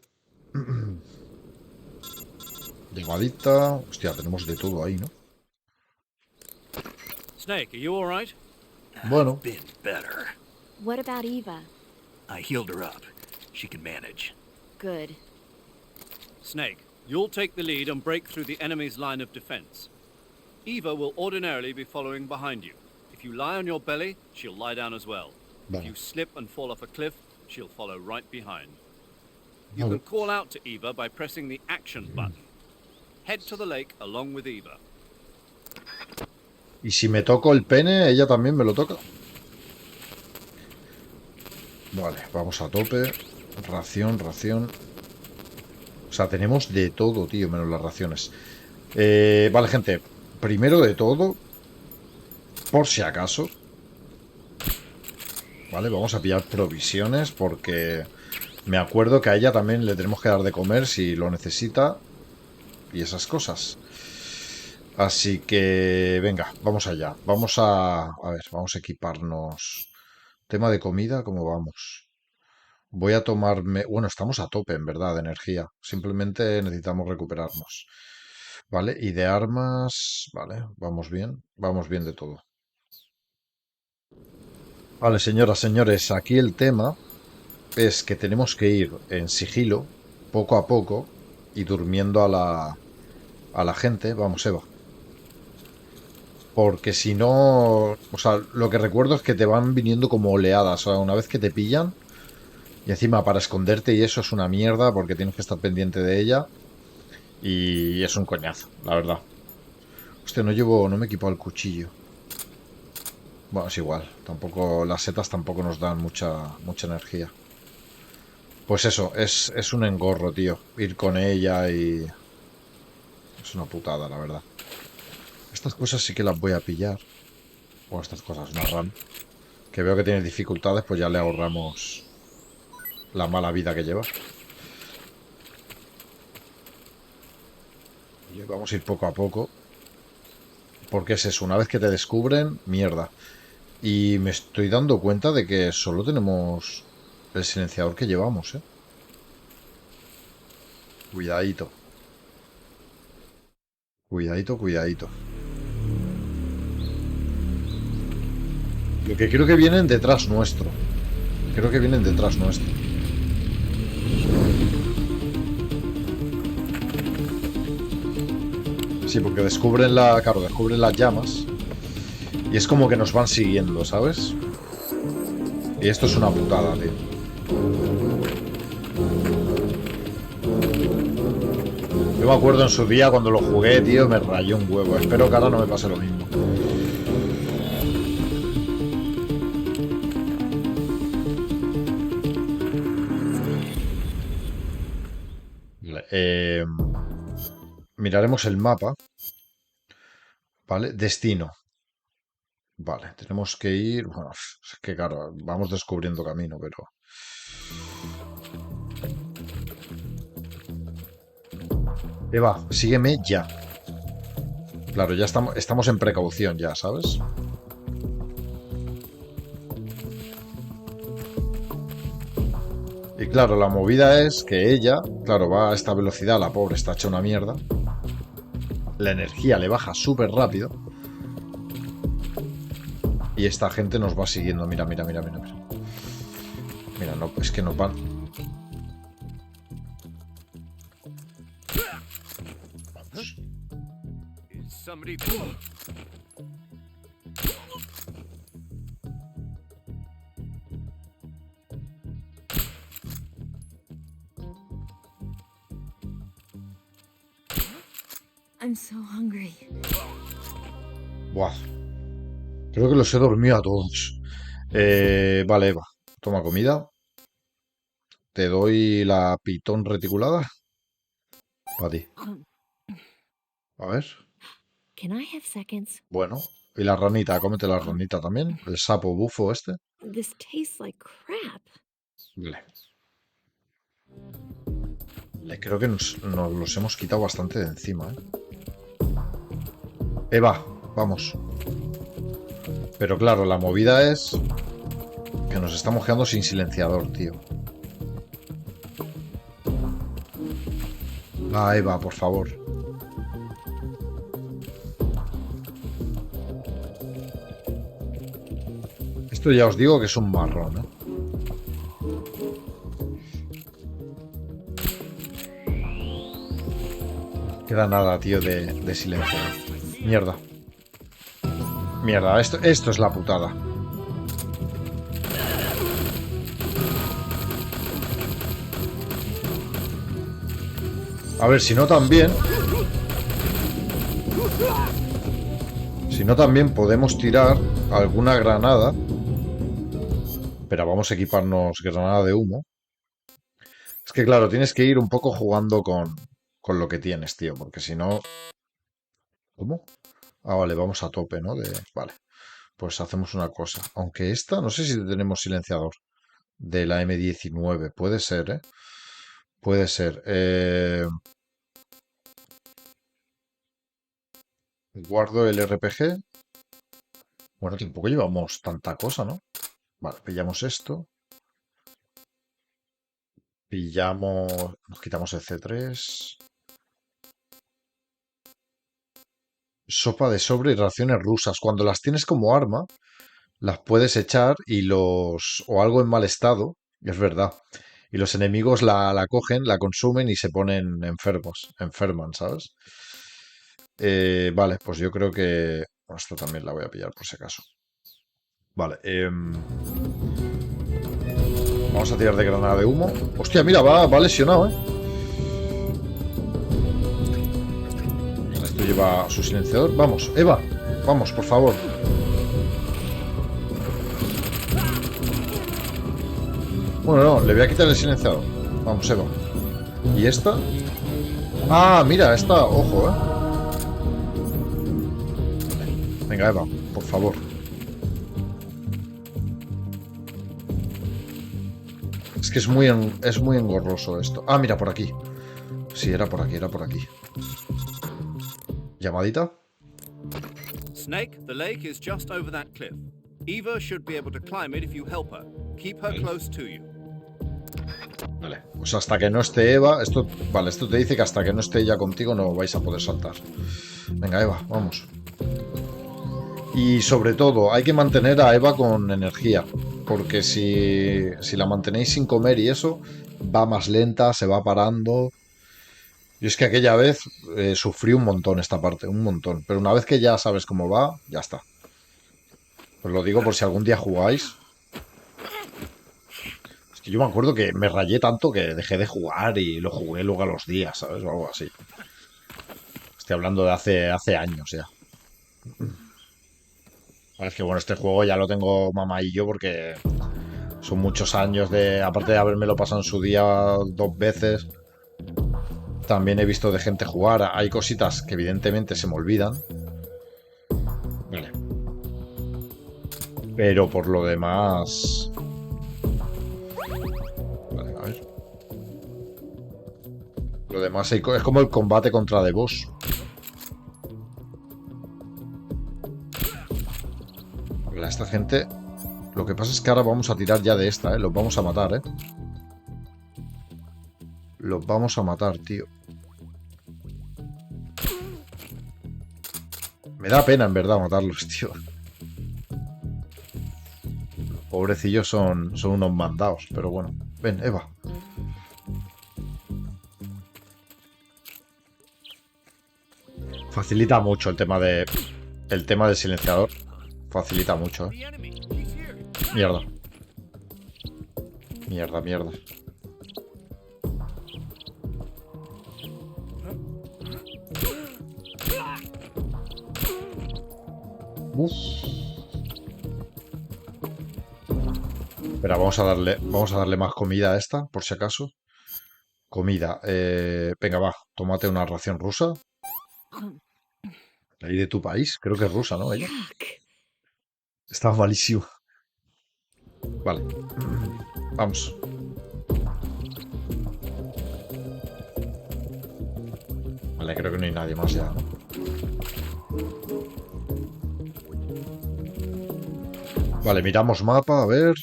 Llevadita. Hostia, tenemos de todo ahí, ¿no? Snake, are you all right? Bueno, Been better. What about Eva? I healed her up. She can manage. Good. Snake, you'll take the lead and break through the enemy's line of defense. Eva will ordinarily be following behind you. If you lie on your belly, she'll lie down as well. If vale. you slip and fall off a cliff, she'll follow right behind. You Vale. can call out to Eva by pressing the action button. Head to the lake along with Eva. Y si me toco el pene, ella también me lo toca. Vale, vamos a tope. Ración, ración. O sea, tenemos de todo, tío, menos las raciones. Vale, gente. Primero de todo, por si acaso. Vale, vamos a pillar provisiones porque me acuerdo que a ella también le tenemos que dar de comer si lo necesita y esas cosas. Así que, venga, vamos allá. Vamos a ver, vamos a equiparnos. Tema de comida, ¿cómo vamos? Voy a tomarme... Bueno, estamos a tope, en verdad, de energía. Simplemente necesitamos recuperarnos. Vale, y de armas... Vale, vamos bien. Vamos bien de todo. Vale, señoras, señores, aquí el tema es que tenemos que ir en sigilo, poco a poco, y durmiendo a la gente. Vamos, Eva. Porque si no... O sea, lo que recuerdo es que te van viniendo como oleadas. O sea, una vez que te pillan... Y encima para esconderte y eso es una mierda porque tienes que estar pendiente de ella. Y es un coñazo, la verdad. Hostia, no me he equipado el cuchillo. Bueno, es igual. Tampoco... Las setas tampoco nos dan mucha energía. Pues eso, es un engorro, tío. Ir con ella y... Es una putada, la verdad. Estas cosas sí que las voy a pillar. O estas cosas, una RAM. Que veo que tiene dificultades, pues ya le ahorramos la mala vida que lleva. Y vamos a ir poco a poco. Porque es eso, una vez que te descubren, mierda. Y me estoy dando cuenta de que solo tenemos el silenciador que llevamos, ¿eh? Cuidadito. Cuidadito, cuidadito. Lo que creo que vienen detrás nuestro. Creo que vienen detrás nuestro. Sí, porque descubren claro, descubren las llamas. Y es como que nos van siguiendo, ¿sabes? Y esto es una putada, tío. Yo me acuerdo en su día cuando lo jugué, tío, me rayó un huevo. Espero que ahora no me pase lo mismo. Vale, miraremos el mapa. Vale, destino. Vale, tenemos que ir... Bueno, es que claro, vamos descubriendo camino, pero... Eva, sígueme ya. Claro, ya estamos en precaución ya, ¿sabes? Y claro, la movida es que ella, claro, va a esta velocidad, la pobre está hecha una mierda. La energía le baja súper rápido. Y esta gente nos va siguiendo. Mira, mira, mira, mira, mira. Mira, no, es que nos van... Vamos. I'm so hungry. Buah. Creo que los he dormido a todos. Vale, Eva. Toma comida. Te doy la pitón reticulada. Para ti. A ver. Can I have seconds? Bueno. Y la ranita. Cómete la ranita también. El sapo bufo este. This tastes like crap. Vale. Creo que nos los hemos quitado bastante de encima, ¿eh? Eva, vamos. Pero claro, la movida es que nos estamos quedando sin silenciador, tío. Va, Eva, por favor. Esto ya os digo que es un marrón, ¿eh? Queda nada, tío, de silencio. Mierda. Mierda, esto es la putada. A ver, si no también... Si no también podemos tirar alguna granada. Pero vamos a equiparnos granada de humo. Es que claro, tienes que ir un poco jugando con lo que tienes, tío. Porque si no... ¿Cómo? Ah, vale, vamos a tope, ¿no? Vale. Pues hacemos una cosa. Aunque esta, no sé si tenemos silenciador de la M19. Puede ser, ¿eh? Puede ser. Guardo el RPG. Bueno, tampoco llevamos tanta cosa, ¿no? Vale, pillamos esto. Pillamos... Nos quitamos el C3. Sopa de sobre y raciones rusas. Cuando las tienes como arma, las puedes echar y los... o algo en mal estado, es verdad. Y los enemigos la cogen, la consumen y se ponen enfermos, enferman, ¿sabes? Vale, pues yo creo que... Bueno, esta también la voy a pillar por si acaso. Vale, vamos a tirar de granada de humo. Hostia, mira, va lesionado, ¿eh? Esto lleva su silenciador. Vamos, Eva, vamos, por favor. Bueno, no, le voy a quitar el silenciador. Vamos, Eva. ¿Y esta? Ah, mira, esta, ojo, Venga, Eva, por favor. Es que es muy engorroso esto. Ah, mira, por aquí. Sí, era por aquí, era por aquí. ¿Llamadita? Snake, the lake is just over that cliff. Eva should be able to climb it if you help her. Keep her close to you. Vale, pues hasta que no esté Eva, vale, esto te dice que hasta que no esté ella contigo no vais a poder saltar. Venga, Eva, vamos. Y sobre todo, hay que mantener a Eva con energía, porque si la mantenéis sin comer y eso, va más lenta, se va parando. Y es que aquella vez sufrí un montón esta parte, un montón. Pero una vez que ya sabes cómo va, ya está. Os lo digo por si algún día jugáis. Es que yo me acuerdo que me rayé tanto que dejé de jugar y lo jugué luego a los días, ¿sabes? O algo así. Estoy hablando de hace años ya. Es que bueno, este juego ya lo tengo mamadillo porque son muchos años de... Aparte de habérmelo pasado en su día 2 veces, también he visto de gente jugar. Hay cositas que evidentemente se me olvidan. Vale. Pero por lo demás... Vale, a ver. Lo demás es como el combate contra The Boss. Esta gente... Lo que pasa es que ahora vamos a tirar ya de esta, Los vamos a matar, Los vamos a matar, tío. Me da pena, en verdad, matarlos, tío. Los pobrecillos son unos mandados, pero bueno. Ven, Eva. Facilita mucho el tema del silenciador. Facilita mucho, Mierda. Mierda. Uf. Espera, vamos a darle más comida a esta, por si acaso. Comida. Venga, va, tómate una ración rusa. Ahí de tu país, creo que es rusa, ¿no? Ella. Está malísimo. Vale. Vamos. Vale, creo que no hay nadie más ya, ¿no? Vale, miramos mapa, a ver.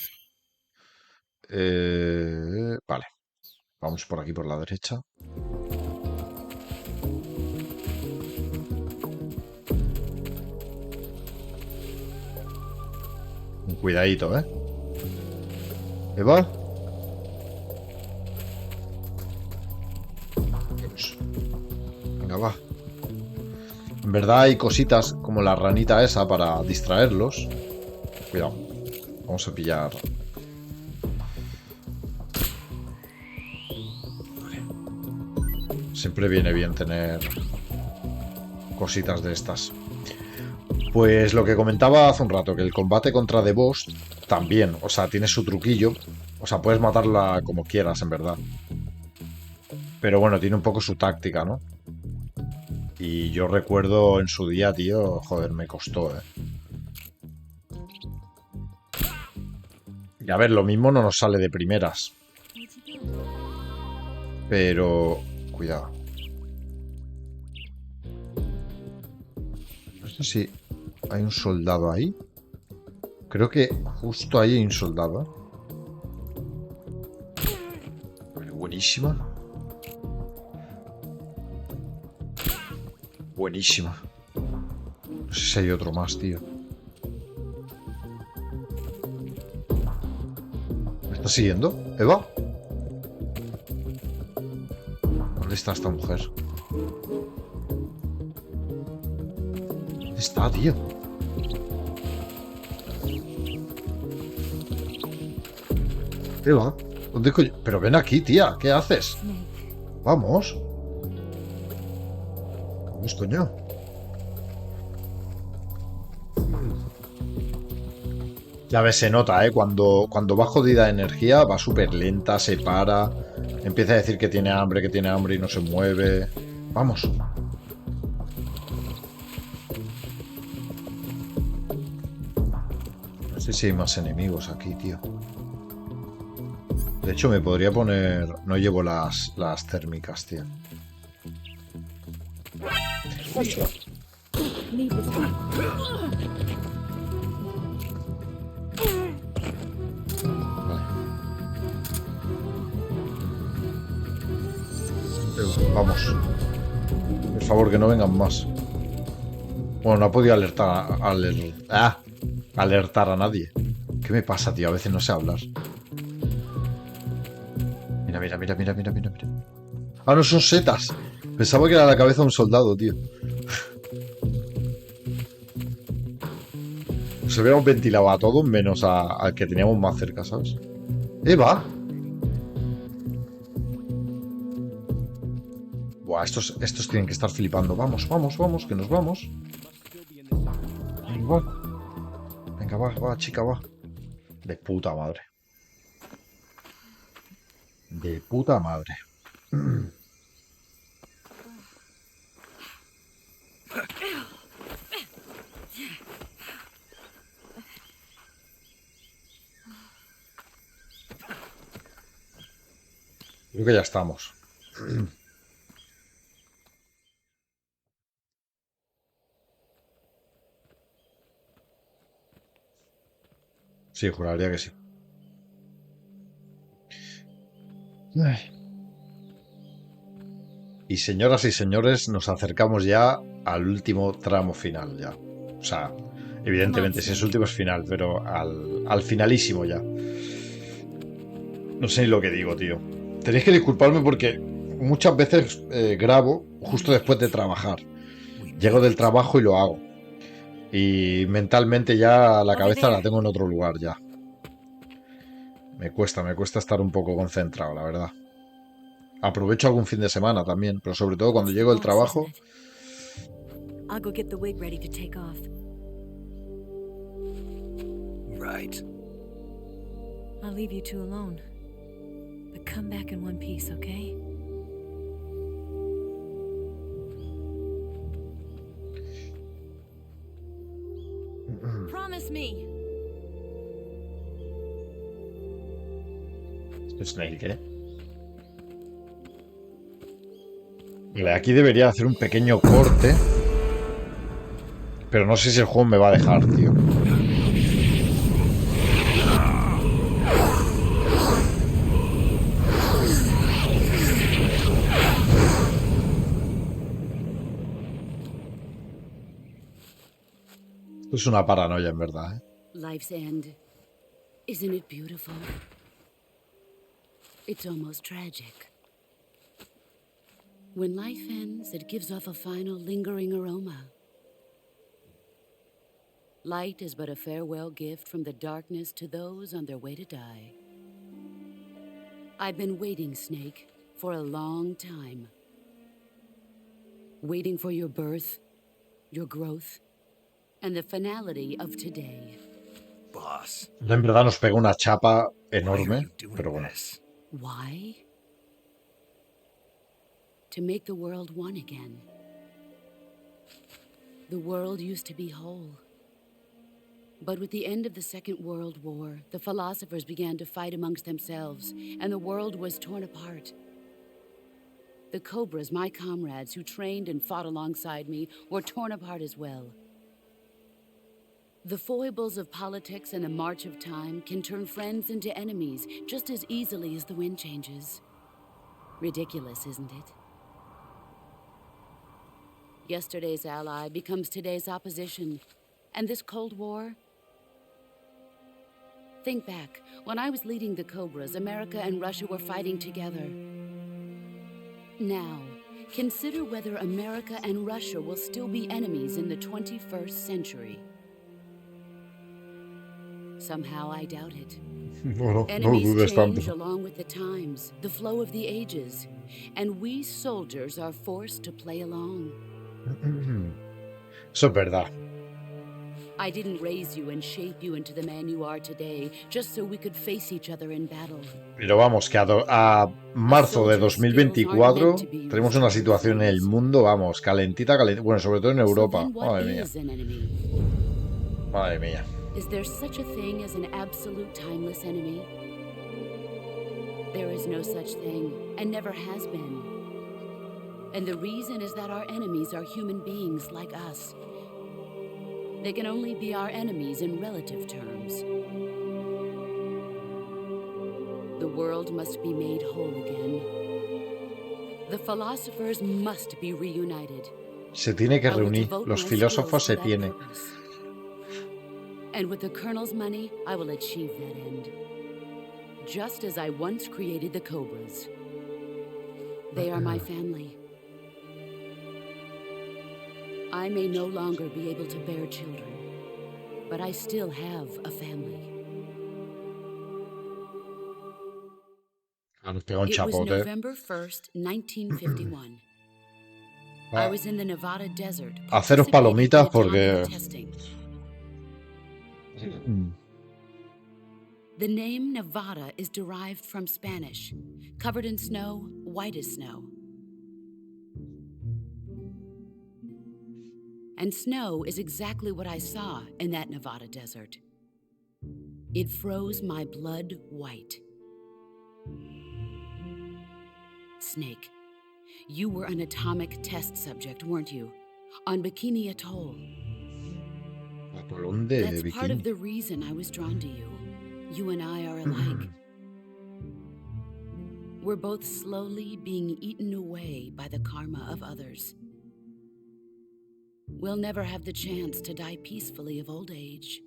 Vale. Vamos por aquí, por la derecha. Cuidadito, Eva. Venga, va. En verdad hay cositas como la ranita esa para distraerlos. Cuidado. Vamos a pillar. Vale. Siempre viene bien tener cositas de estas. Pues lo que comentaba hace un rato, que el combate contra The Boss también, o sea, tiene su truquillo. O sea, puedes matarla como quieras, en verdad. Pero bueno, tiene un poco su táctica, ¿no? Y yo recuerdo en su día, tío, joder, me costó, Y a ver, lo mismo no nos sale de primeras. Pero... Cuidado. No sé si hay un soldado ahí. Creo que justo ahí hay un soldado, Buenísima. Buenísima. No sé si hay otro más, tío. ¿Me está siguiendo, Eva? ¿Dónde está esta mujer? ¿Dónde está, tío? Eva, ¿dónde coño? Pero ven aquí, tía, ¿qué haces? Vamos. Vamos, coño. Ya ves, se nota, ¿eh? Cuando va jodida de energía, va súper lenta, se para, empieza a decir que tiene hambre y no se mueve. Vamos. No sé si hay más enemigos aquí, tío. De hecho, me podría poner... No llevo las térmicas, tío. Ostras. Need this one. Vale. Vamos. Por favor, que no vengan más. Bueno, no ha podido alertar a nadie. ¿Qué me pasa, tío? A veces no sé hablar. Mira, mira, mira, mira, mira, mira, mira. Ah, no, son setas. Pensaba que era la cabeza de un soldado, tío. Nos hubiéramos ventilado a todos menos al que teníamos más cerca, ¿sabes? ¡Eva! Buah, estos tienen que estar flipando. Vamos, vamos, vamos, que nos vamos. Venga, va. Venga, va, chica, va. De puta madre. De puta madre. Creo que ya estamos. Sí, juraría que sí. Ay. Y señoras y señores, nos acercamos ya al último tramo final ya. O sea, evidentemente, si es último es final, pero al finalísimo ya. No sé ni lo que digo, tío. Tenéis que disculparme porque muchas veces grabo justo después de trabajar. Llego del trabajo y lo hago. Y mentalmente ya la cabeza la tengo en otro lugar ya. Me cuesta estar un poco concentrado, la verdad. Aprovecho algún fin de semana también, pero sobre todo cuando llego del trabajo. I'll go get the wig ready to take off. Right. I'll leave you two alone. But come back in one piece, okay? Promise me. Snake, ¿eh? Vale, aquí debería hacer un pequeño corte. Pero no sé si el juego me va a dejar, tío. Esto es una paranoia, en verdad, ¿eh? Life's end. Isn't it beautiful? It's almost tragic. When life ends, it gives off a final lingering aroma. Light is but a farewell gift from the darkness to those on their way to die. I've been waiting, Snake, for a long time. Waiting for your birth, your growth, and the finality of today. Boss, En verdad nos pega una chapa why are enorme, you doing pero bueno. this? Why? To make the world one again. The world used to be whole. But with the end of the Second World War, the philosophers began to fight amongst themselves, and the world was torn apart. The Cobras, my comrades who trained and fought alongside me, were torn apart as well. The foibles of politics and the march of time can turn friends into enemies just as easily as the wind changes. Ridiculous, isn't it? Yesterday's ally becomes today's opposition. And this Cold War? Think back. When I was leading the Cobras, America and Russia were fighting together. Now, consider whether America and Russia will still be enemies in the 21st century. Somehow I doubt it. No Enemies dudes change tanto. along with the times, the flow of the ages, and we soldiers are forced to play along. Eso es verdad. I didn't raise you and shape you into the man you are today just so we could face each other in battle. Pero vamos, que a marzo de 2024 tenemos una situación en el mundo, vamos, calentita, calentita. Bueno, sobre todo en So Europa. then what Madre mía, is an enemy? madre mía. Is there such a thing as an absolute timeless enemy? There is no such thing, and never has been. And the reason is that our enemies are human beings like us. They can only be our enemies in relative terms. The world must be made whole again. The philosophers must be reunited. Se tiene que I will reunir. devote Los my filósofos skills se to that tienen. purpose. And with the Colonel's money, I will achieve that end. Just as I once created the Cobras. They are my family. I may no longer be able to bear children, but I still have a family. Nos pega un It was chapote. November 1st, 1951. I was in the Nevada desert. Haceros participating palomitas in atomic porque- testing. The name Nevada is derived from Spanish. Covered in snow, white as snow. And snow is exactly what I saw in that Nevada desert. It froze my blood white. Snake, you were an atomic test subject, weren't you? On Bikini Atoll. Atolón de That's part of bikini. the reason I was drawn to you. You and I are alike. We're both slowly being eaten away by the karma of others. We'll never have the chance to die peacefully of old age.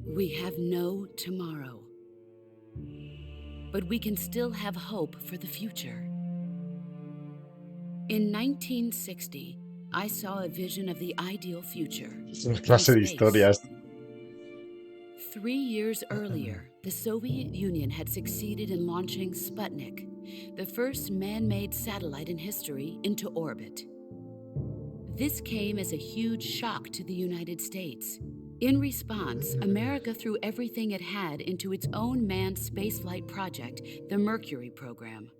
We have no tomorrow. But we can still have hope for the future. In 1960, I saw a vision of the ideal future. Es una clase de Space. historias. 3 years earlier, the Soviet Union had succeeded in launching Sputnik, the first man-made satellite in history, into orbit. This came as a huge shock to the United States. In response, America threw everything it had into its own manned spaceflight project, the Mercury program.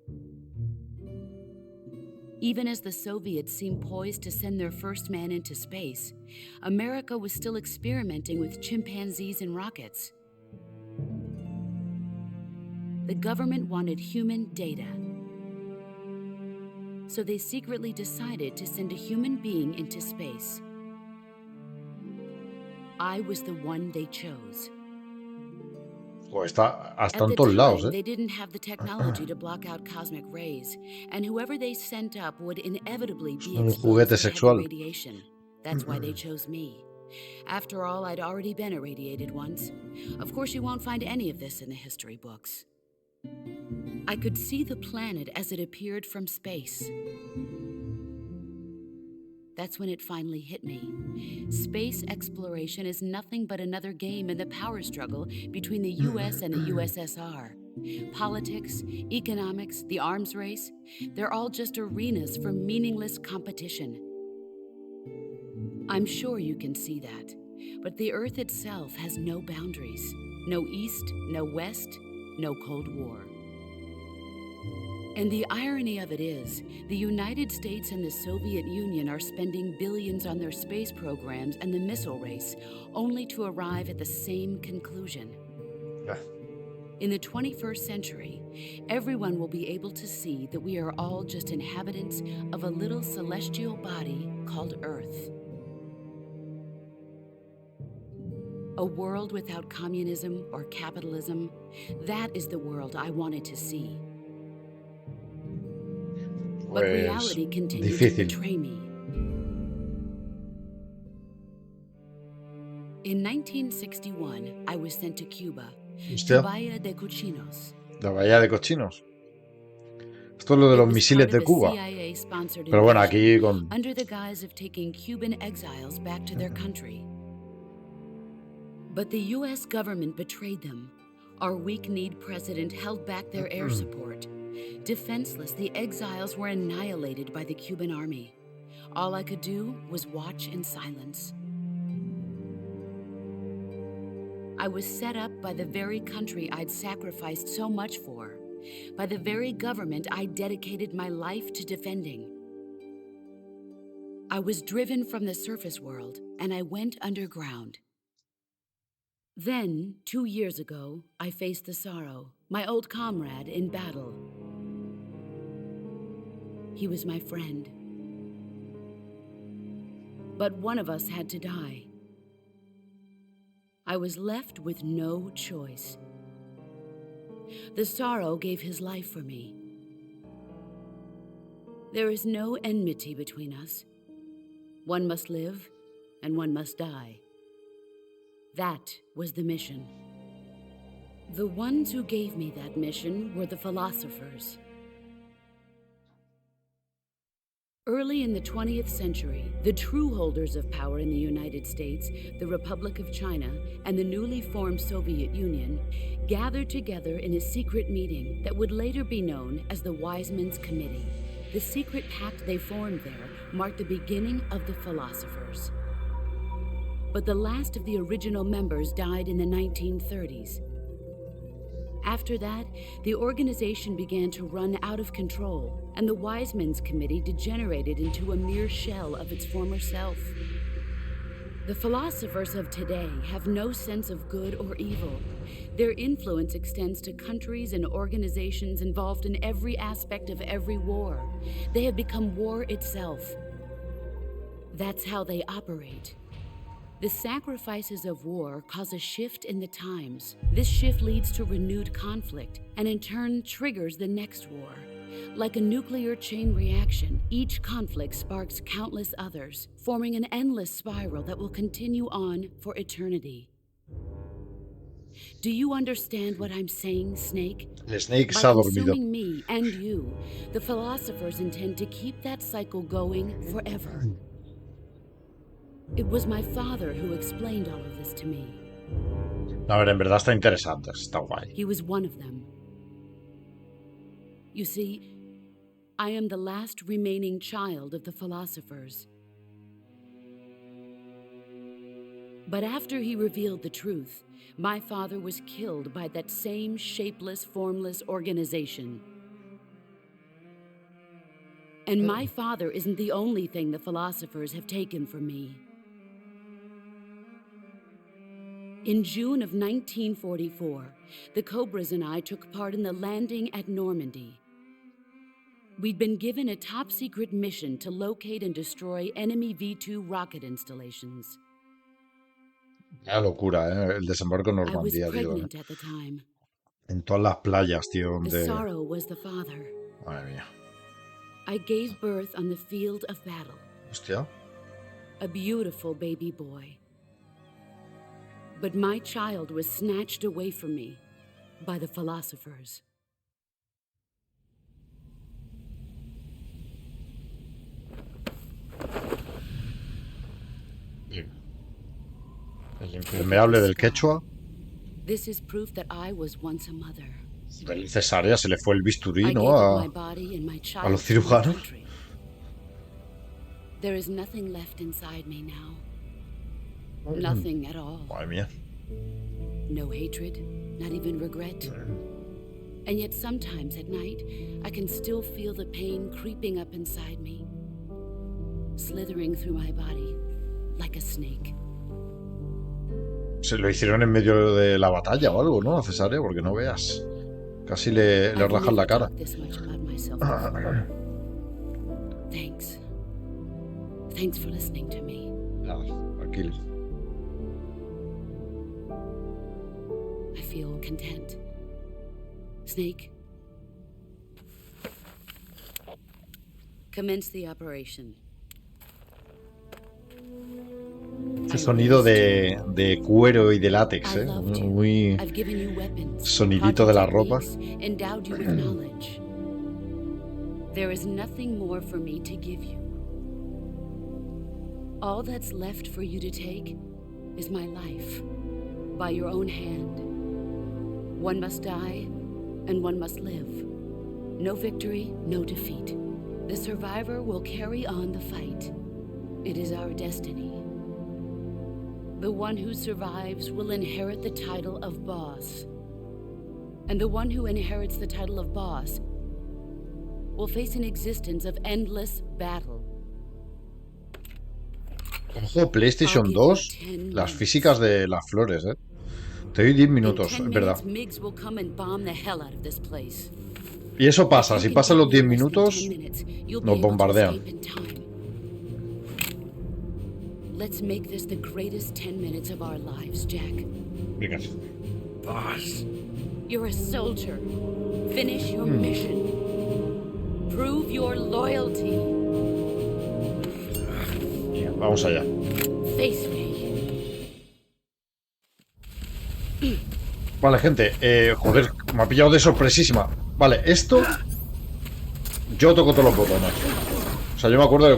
Even as the Soviets seemed poised to send their first man into space, America was still experimenting with chimpanzees and rockets. The government wanted human data. So they secretly decided to send a human being into space. I was the one they chose. Jo, está hasta At en the todos lados, time, ¿eh? they didn't have the technology to block out cosmic rays, and whoever they sent up would inevitably be Un exposed juguete to heavy sexual. radiation. That's why they chose me. After all, I'd already been irradiated once. Of course, you won't find any of this in the history books. I could see the planet as it appeared from space. That's when it finally hit me. Space exploration is nothing but another game in the power struggle between the US and the USSR. Politics, economics, the arms race, they're all just arenas for meaningless competition. I'm sure you can see that, but the Earth itself has no boundaries. No East, no West, no Cold War. And the irony of it is, the United States and the Soviet Union are spending billions on their space programs and the missile race, only to arrive at the same conclusion. Ya. In the 21st century, everyone will be able to see that we are all just inhabitants of a little celestial body called Earth. A world without communism or capitalism, that is the world I wanted to see. But Pues reality continued to difícil. betray me. In 1961, I was sent to Cuba, to Hostia, Bahía de Cochinos. la bahía de cochinos. Esto es lo de It los was misiles part de of a Cuba. CIA-sponsored Pero bueno, invasion, aquí con... under the guise of taking Cuban exiles back to their country. But the U.S. government betrayed them. Our weak-kneed president held back their air support. Defenseless, the exiles were annihilated by the Cuban army. All I could do was watch in silence. I was set up by the very country I'd sacrificed so much for, by the very government I dedicated my life to defending. I was driven from the surface world, and I went underground. Then, 2 years ago, I faced the Sorrow, my old comrade in battle. He was my friend. But one of us had to die. I was left with no choice. The Sorrow gave his life for me. There is no enmity between us. One must live, and one must die. That was the mission. The ones who gave me that mission were the philosophers. Early in the 20th century, the true holders of power in the United States, the Republic of China, and the newly formed Soviet Union gathered together in a secret meeting that would later be known as the Wiseman's Committee. The secret pact they formed there marked the beginning of the philosophers. But the last of the original members died in the 1930s. After that, the organization began to run out of control, and the Wiseman's Committee degenerated into a mere shell of its former self. The philosophers of today have no sense of good or evil. Their influence extends to countries and organizations involved in every aspect of every war. They have become war itself. That's how they operate. The sacrifices of war cause a shift in the times. This shift leads to renewed conflict, and in turn triggers the next war. Like a nuclear chain reaction, each conflict sparks countless others, forming an endless spiral that will continue on for eternity. Do you understand what I'm saying, Snake? El Snake By se ha dormido. consuming me and you, the philosophers intend to keep that cycle going forever. It was my father who explained all of this to me. A ver, en verdad está interesante, está guay. He was one of them. You see, I am the last remaining child of the philosophers. But after he revealed the truth, my father was killed by that same shapeless, formless organization. And my father isn't the only thing the philosophers have taken from me. In June of 1944, the Cobras and I took part in the landing at Normandy. We'd been given a top-secret mission to locate and destroy enemy V-2 rocket installations. Una locura, ¿eh? El desembarco en I was Normandía, tío. pregnant at the time. En todas las playas, tío, The donde... Sorrow was the father. Madre mía. I gave birth on the field of battle. Hostia. A beautiful baby boy. But my child was snatched away from me by the philosophers. El impermeable del quechua. This is proof that I was once a mother. Del cesárea se le fue el bisturí, I ¿no? gave up A... my body and my a child los to my cirujanos. country. There is nothing left inside me now. Nothing at all. Madre mía. No hatred, not even regret. And yet sometimes at night, I can still feel the pain creeping up inside me, slithering through my body like a snake. Se lo hicieron en medio de la batalla o algo, ¿no? A cesárea, porque no veas. Casi le I've rajan la never cara. talked this much about myself before. Thanks. Thanks for listening to me. Nada, tranquilo. I feel content. Snake, commence the operation. Ese sonido de cuero y de látex, I ¿eh? loved you. Muy... I've given you weapons, sonidito de la taught ropa. techniques, endowed you with knowledge. There is nothing more for me to give you. All that's left for you to take is my life, by your own hand. One must die, and one must live. No victory, no defeat. The survivor will carry on the fight. It is our destiny. The one who survives will inherit the title of boss. And the one who inherits the title of boss will face an existence of endless battle. Ojo, PlayStation 2, las físicas de las flores, ¿eh? Te doy 10 minutos, es verdad. Migs will come and bomb the hell out of this place. Y eso pasa, si pasan los 10 minutos, nos bombardean. Let's make this the greatest 10 minutes of our lives, Jack. Venga. Boss. You're a soldier. Finish your mission. Prove your loyalty. Vamos allá. Face me. Vale, gente, joder, me ha pillado de sorpresísima. Vale, esto... Yo toco todos los botones. O sea, yo me acuerdo que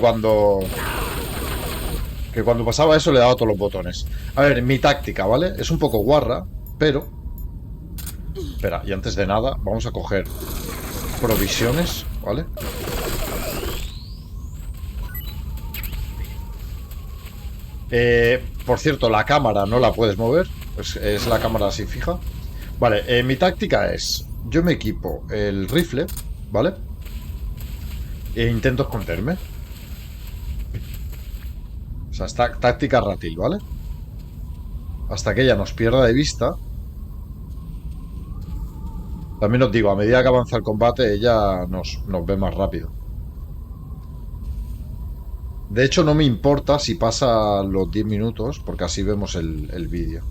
cuando pasaba eso le daba todos los botones. A ver, mi táctica, ¿vale? Es un poco guarra, pero... Espera, y antes de nada, vamos a coger provisiones, ¿vale? Por cierto, la cámara no la puedes mover. Es la cámara así fija. Vale, mi táctica es... Yo me equipo el rifle, ¿vale? E intento esconderme. O sea, esta táctica ratil, ¿vale? Hasta que ella nos pierda de vista. También os digo, a medida que avanza el combate, ella nos ve más rápido. De hecho, no me importa si pasa los 10 minutos, porque así vemos el vídeo.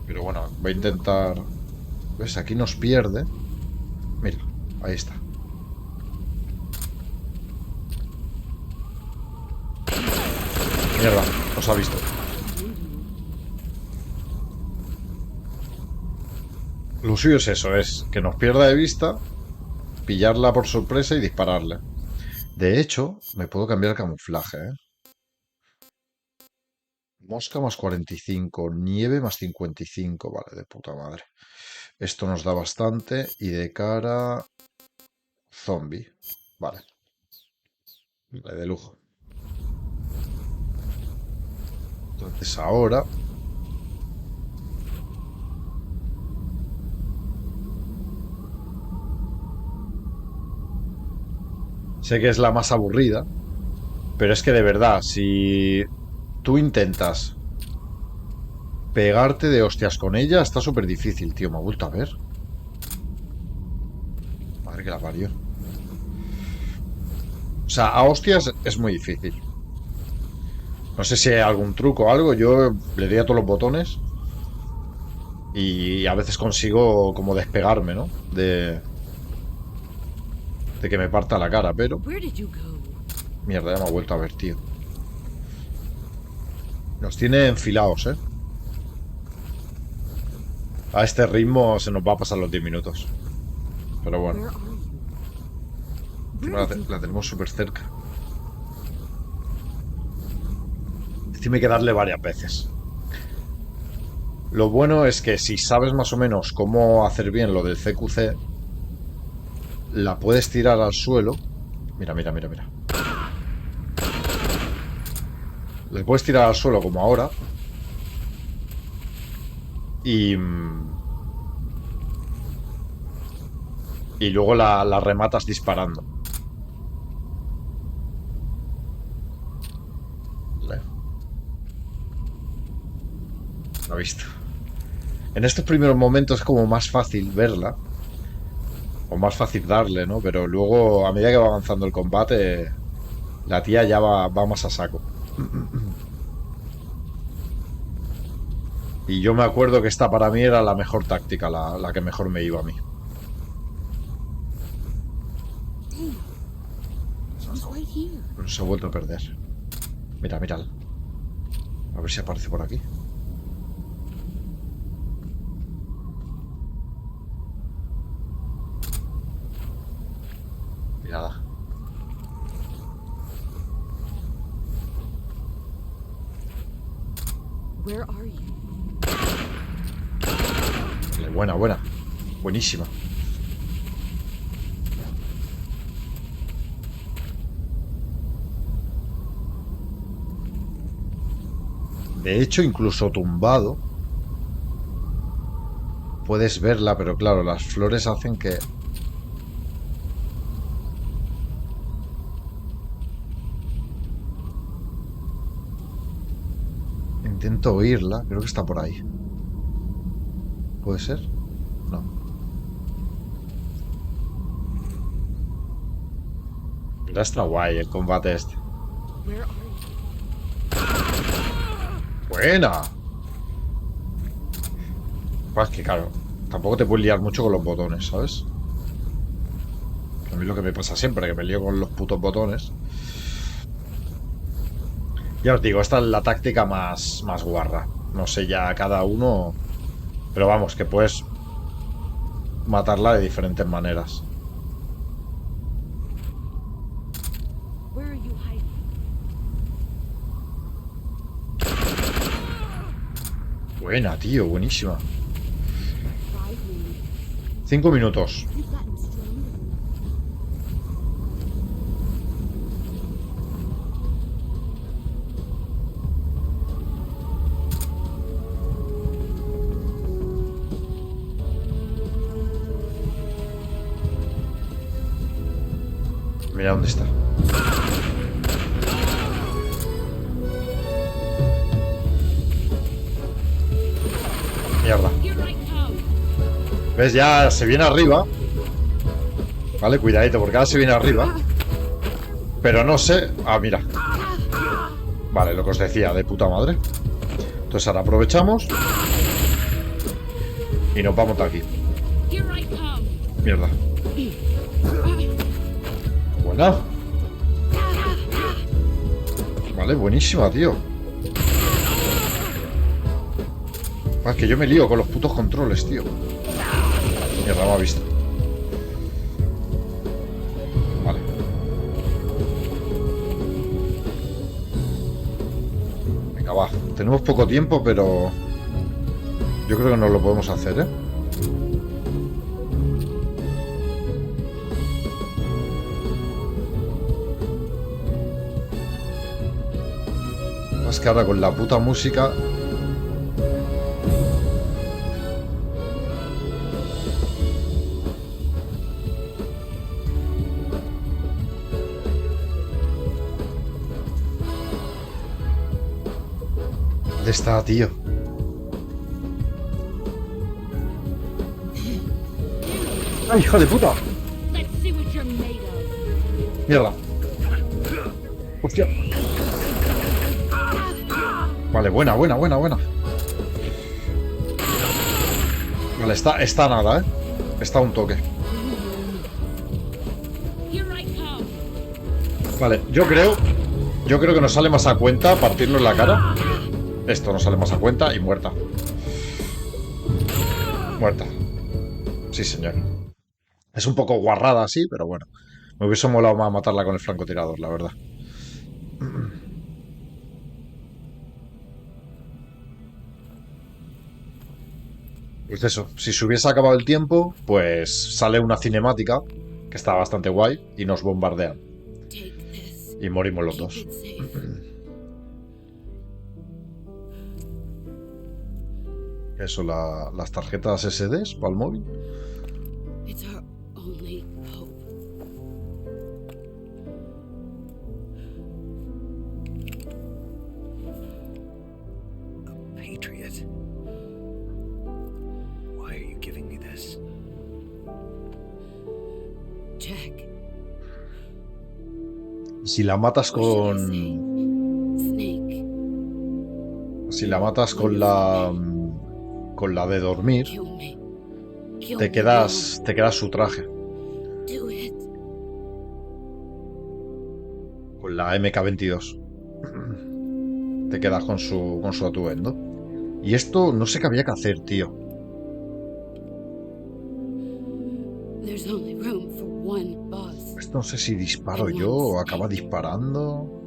Pero bueno, voy a intentar... ¿Ves? Aquí nos pierde. Mira, ahí está. Mierda, os ha visto. Lo suyo es eso, es que nos pierda de vista, pillarla por sorpresa y dispararle. De hecho, me puedo cambiar el camuflaje, ¿eh? Mosca más 45, nieve más 55, vale, de puta madre. Esto nos da bastante y de cara... Zombie, vale. Vale, de lujo. Entonces ahora... Sé que es la más aburrida, pero es que de verdad, si tú intentas pegarte de hostias con ella, está súper difícil, tío. Me ha vuelto a ver. Madre que la parió. O sea, a hostias es muy difícil. No sé si hay algún truco o algo. Yo le doy a todos los botones y a veces consigo como despegarme, ¿no? De que me parta la cara, pero... Mierda, ya me ha vuelto a ver, tío. Nos tiene enfilados, ¿eh? A este ritmo se nos va a pasar los 10 minutos. Pero bueno. La tenemos súper cerca. Tiene que darle varias veces. Lo bueno es que si sabes más o menos cómo hacer bien lo del CQC, la puedes tirar al suelo. Mira, mira, mira, mira. Le puedes tirar al suelo como ahora. Y luego la rematas disparando. Vale. Lo he visto. En estos primeros momentos es como más fácil verla. O más fácil darle, ¿no? Pero luego, a medida que va avanzando el combate, la tía ya va más a saco. Y yo me acuerdo que esta para mí era la mejor táctica, la que mejor me iba a mí. Pero se ha vuelto a perder. Mira, mírala. A ver si aparece por aquí. Mirada. Where are you? Buena, buena. Buenísima. De hecho, incluso tumbado, puedes verla, pero claro, las flores hacen que... Intento oírla, creo que está por ahí. ¿Puede ser? No. Ya está guay el combate este. Where are you? ¡Buena! Pues que claro, tampoco te puedes liar mucho con los botones, ¿sabes? A mí lo que me pasa siempre, que me lío con los putos botones. Ya os digo, esta es la táctica más guarra. No sé ya cada uno... Pero vamos, que puedes matarla de diferentes maneras. Where are you hiding? Buena, tío, buenísima. Five minutes. 5 minutos. You've gotten stronger. Mira dónde está. Mierda. Here I come. ¿Ves? Ya se viene arriba. Vale, cuidadito, porque ahora se viene arriba. Pero no sé... Ah, mira. Vale, lo que os decía, de puta madre. Entonces ahora aprovechamos. Y nos vamos de aquí. Here I come. Mierda. Buena. Vale, buenísima, tío. Ah, es que yo me lío con los putos controles, tío. Mierda, me ha visto. Vale. Venga, va. Tenemos poco tiempo, pero... Yo creo que nos lo podemos hacer, ¿eh? Más que ahora con la puta música... ¿Dónde está, tío? ¡Ay, hija de puta! Let's see what you're made of. Mierda. Hostia. Vale, buena, buena, buena, buena. Vale, está nada, ¿eh? Está un toque. Here I come. Vale, yo creo que nos sale más a cuenta partirlo en la cara. Esto nos sale más a cuenta y muerta. Muerta. Sí, señor. Es un poco guarrada así, pero bueno. Me hubiese molado más matarla con el francotirador, la verdad. Pues eso, si se hubiese acabado el tiempo, pues sale una cinemática que está bastante guay y nos bombardean. Take this. Y morimos los Keep dos. it safe. Eso, las tarjetas SDs para el móvil. It's our only hope. Patriot. Why are you giving me this? Jack. Si la matas What should I con... say? Snake. Si la matas con la... Con la de dormir, Kill me. Kill te me quedas su traje. now. Do it. Con la MK22. Te quedas con su atuendo. Y esto no sé qué había que hacer, tío. There's only room for one boss. Esto no sé si disparo yo o acaba disparando.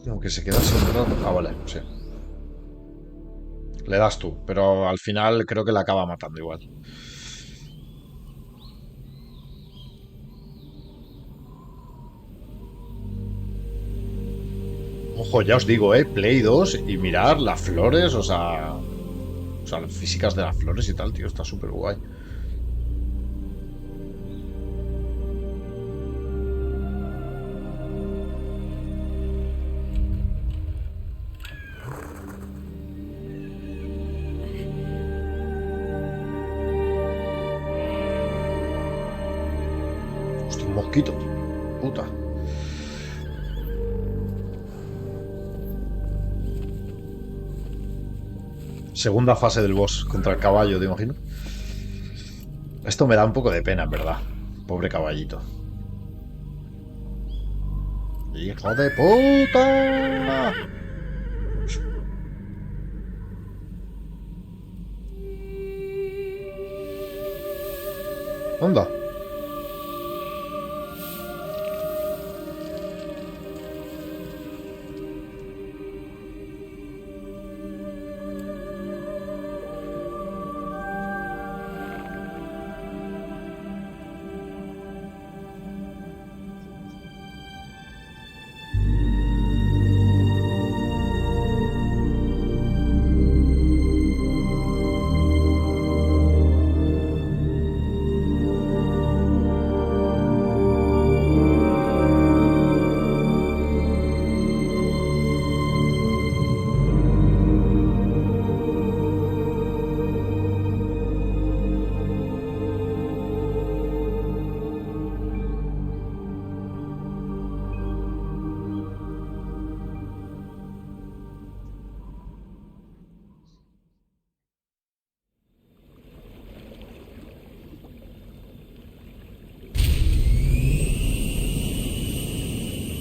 Como que se queda sin rato. Ah, vale, sí. Le das tú, pero al final creo que la acaba matando igual. Jo, ya os digo, Play 2 y mirar las flores, o sea, las físicas de las flores y tal, tío, está súper guay. Hostia, un mosquito. Puta. Segunda fase del boss contra el caballo, te imagino. Esto me da un poco de pena, en verdad. Pobre caballito. ¡Hijo de puta! Anda.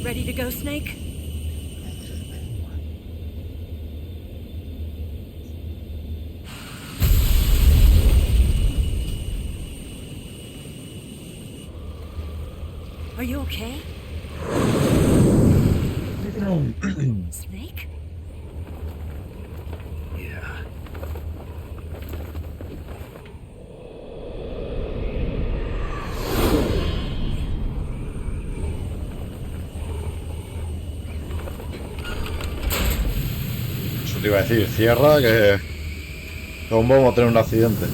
Ready to go, Snake? Are you okay? Snake? Yeah. Eso te iba a decir, cierra que aún vamos a tener un accidente.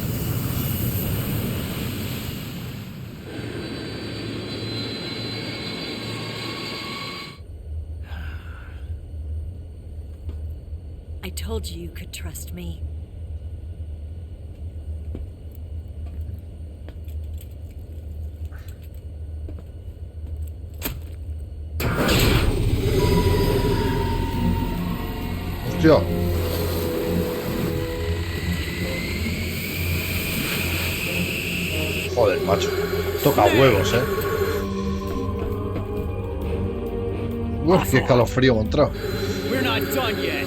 I told you you could trust me. Hostia. Joder, macho. Toca huevos, Uf, qué escalofrío me ha entrado. We're not done yet.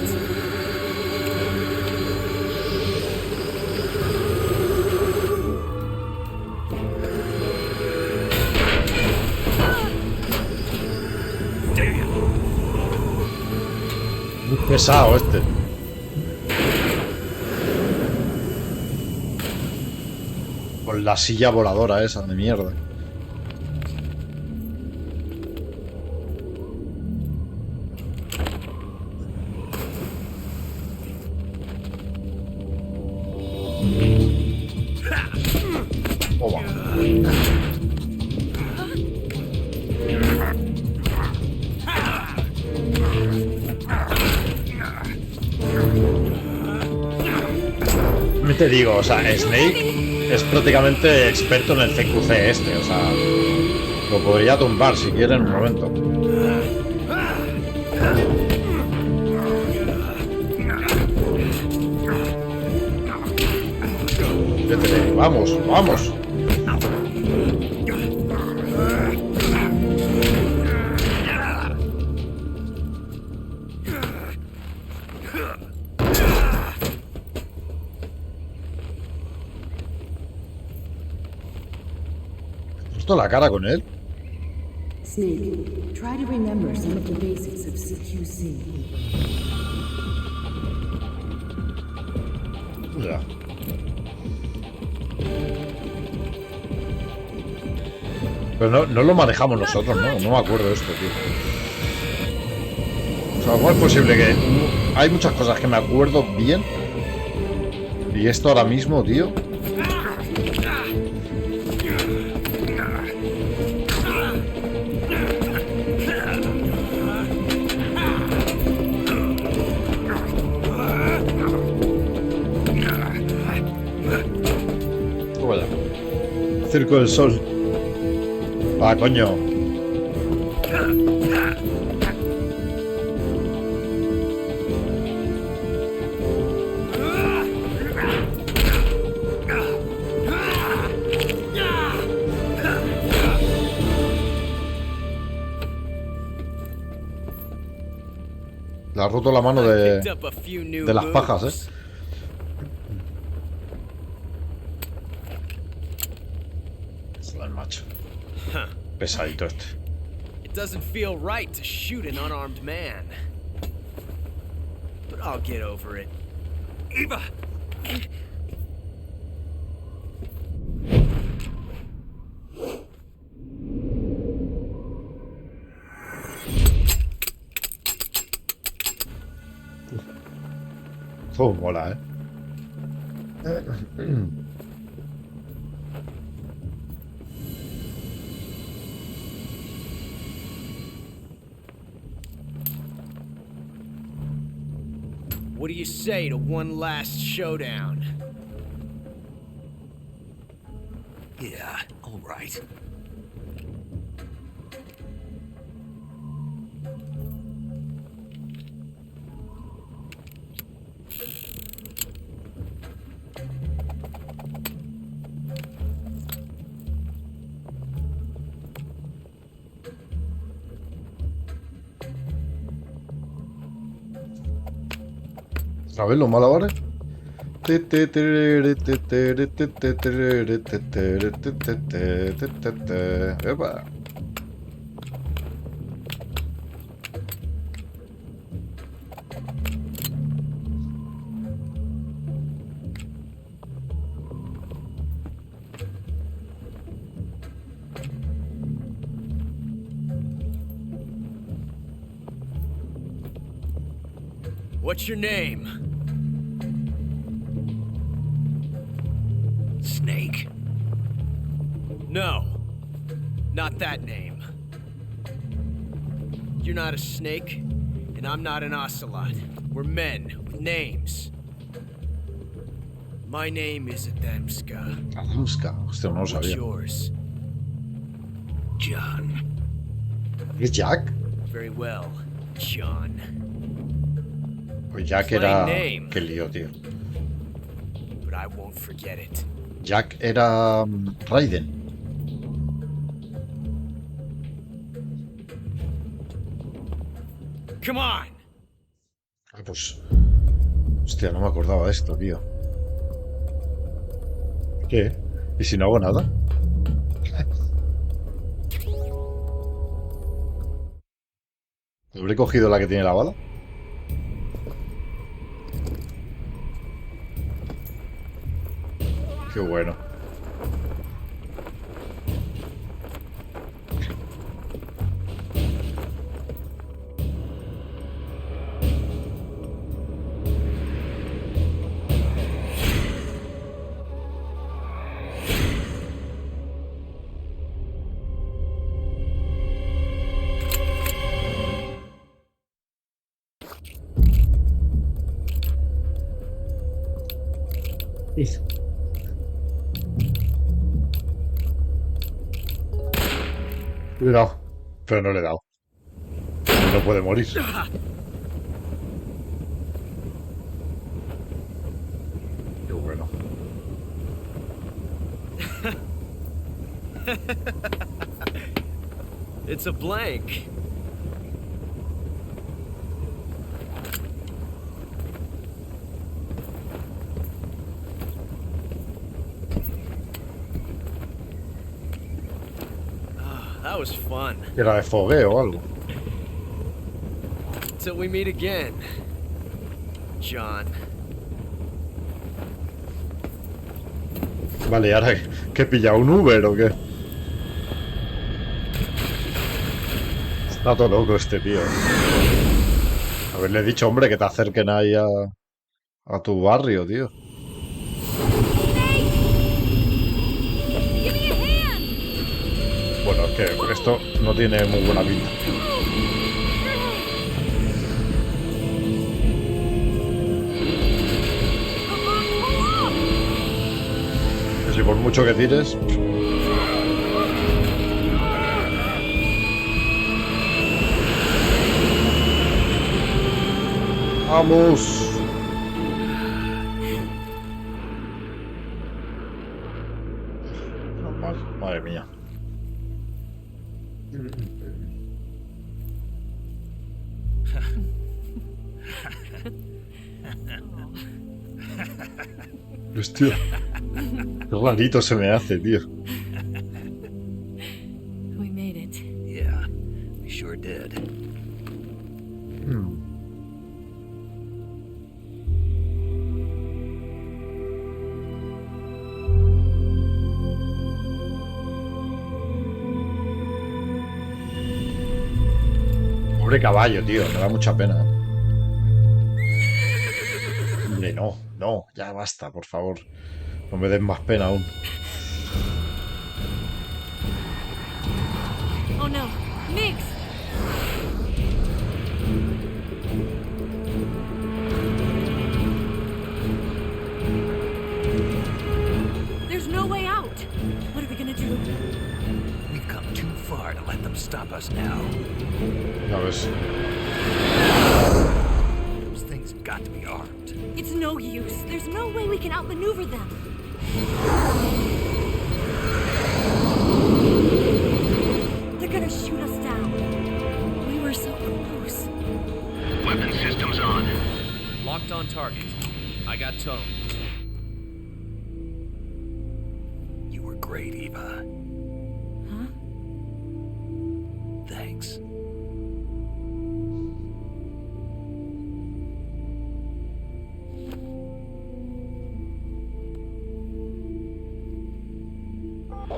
Muy pesado este. Con la silla voladora esa de mierda. Toma. Te digo, o sea, Snake es prácticamente experto en el CQC este, o sea, lo podría tumbar si quiere en un momento. Vete, vamos, vamos. La cara con él. Snake, try to remember some of the basics of CQC. Ya. Pero no lo manejamos nosotros, ¿no? No me acuerdo de esto, tío. ¿Cómo es posible que hay muchas cosas que me acuerdo bien? Y esto ahora mismo, tío. Vaya. Circo del Sol. Ah, coño. Le ha roto la mano de las pajas, ¿eh? Joder, macho. Pesadito este. It doesn't feel right to shoot an unarmed man. But I'll get over it. Eva! Oh, mola, ¿eh? What do you say to one last showdown? Yeah, all right. A ver, los malabares. Epa. What's your name? Snake. No. Not that name. You're not a snake, and I'm not an ocelot. We're men with names. My name is Adamska. Adamska. Hostia, no lo What's sabía. yours? John. ¿Es Jack? Very well, John. Pues Jack era... Qué lío, tío. But I won't forget it. Jack era... Raiden. Come on! Ah, pues... Hostia, no me acordaba de esto, tío. ¿Qué? ¿Y si no hago nada? ¿Habré cogido la que tiene la bala? Qué bueno. Cuidado. Pero no le he dado. No puede morir. Qué bueno. It's a blank. That was fun. Era de fogueo o algo. Till we meet again, John. Vale, ¿y ahora qué pilla? ¿Un Uber o qué? Está todo loco este tío. Haberle dicho, hombre, que te acerquen ahí a tu barrio, tío. Give me a hand! Bueno, es que esto no tiene muy buena pinta. Come on, pull up! Que si por mucho que tires. ¡Vamos! Madre mía. Hostia. Qué rarito se me hace, tío. We made it. Yeah, we sure did. Pobre caballo, tío. Me da mucha pena. Hombre, no. No, ya basta, por favor. No me den más pena aún. Oh no, Migs! There's no way out! What are we gonna do? We've come too far to let them stop us now. Ya ves. Those things have got to be armed. It's no use. There's no way we can outmaneuver them. They're gonna shoot us down. We were so close. Weapon systems on. Locked on target. I got tone. You were great, Eva. Huh? Thanks.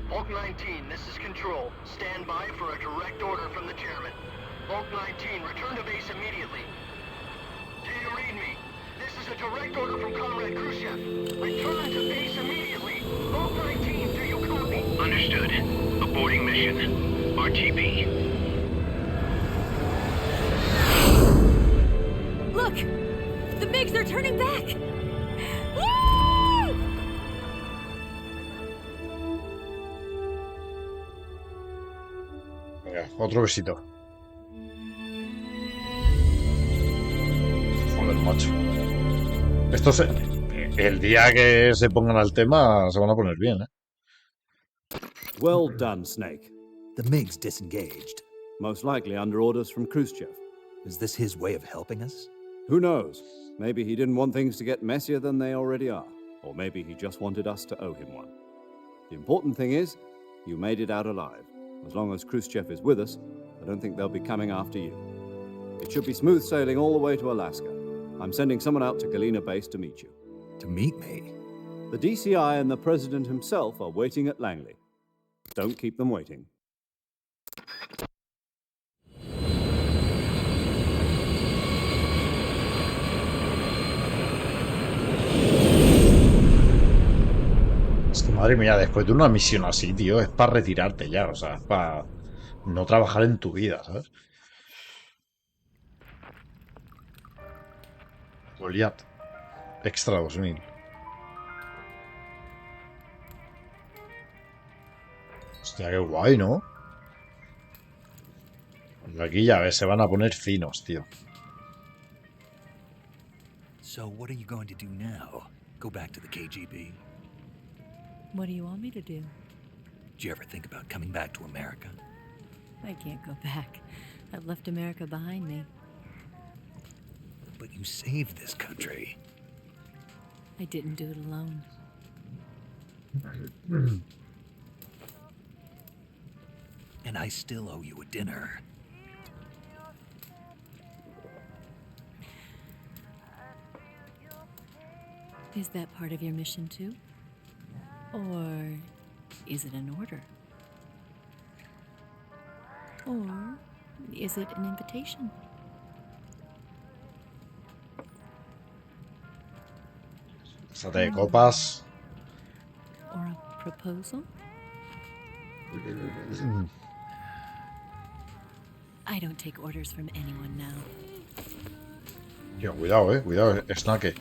Bulk 19, this is Control. Stand by for a direct order from the chairman. Bulk 19, return to base immediately. Do you read me? This is a direct order from Comrade Khrushchev. Return to base immediately. Bulk 19, do you copy? Understood. Aborting mission. RTB. Look! The MiGs are turning back! Woo! Venga, otro besito. Joder, macho. Estos, el día que se pongan al tema, se van a poner bien, ¿eh? Well done, Snake. The MiGs disengaged. Most likely under orders from Khrushchev. Is this his way of helping us? Who knows? Maybe he didn't want things to get messier than they already are. Or maybe he just wanted us to owe him one. The important thing is, you made it out alive. As long as Khrushchev is with us, I don't think they'll be coming after you. It should be smooth sailing all the way to Alaska. I'm sending someone out to Galena Base to meet you. To meet me? The DCI and the President himself are waiting at Langley. Don't keep them waiting. Es que madre mía, después de una misión así, tío, es para retirarte ya, o sea, es para no trabajar en tu vida, ¿sabes? Goliath. Extra 2000. Hostia, qué guay, ¿no? Aquí ya ves, se van a poner finos, tío. So what are you going to do now? Go back to the KGB? What do you want me to do? Did you ever think about coming back to America? I can't go back. I've left America behind me. But you saved this country. I didn't do it alone. And I still owe you a dinner. Is that part of your mission too? Or is it an order? Or is it an invitation? Pásate de copas. Or a proposal? I don't take orders from anyone now. Tío, cuidado, cuidado, Snake.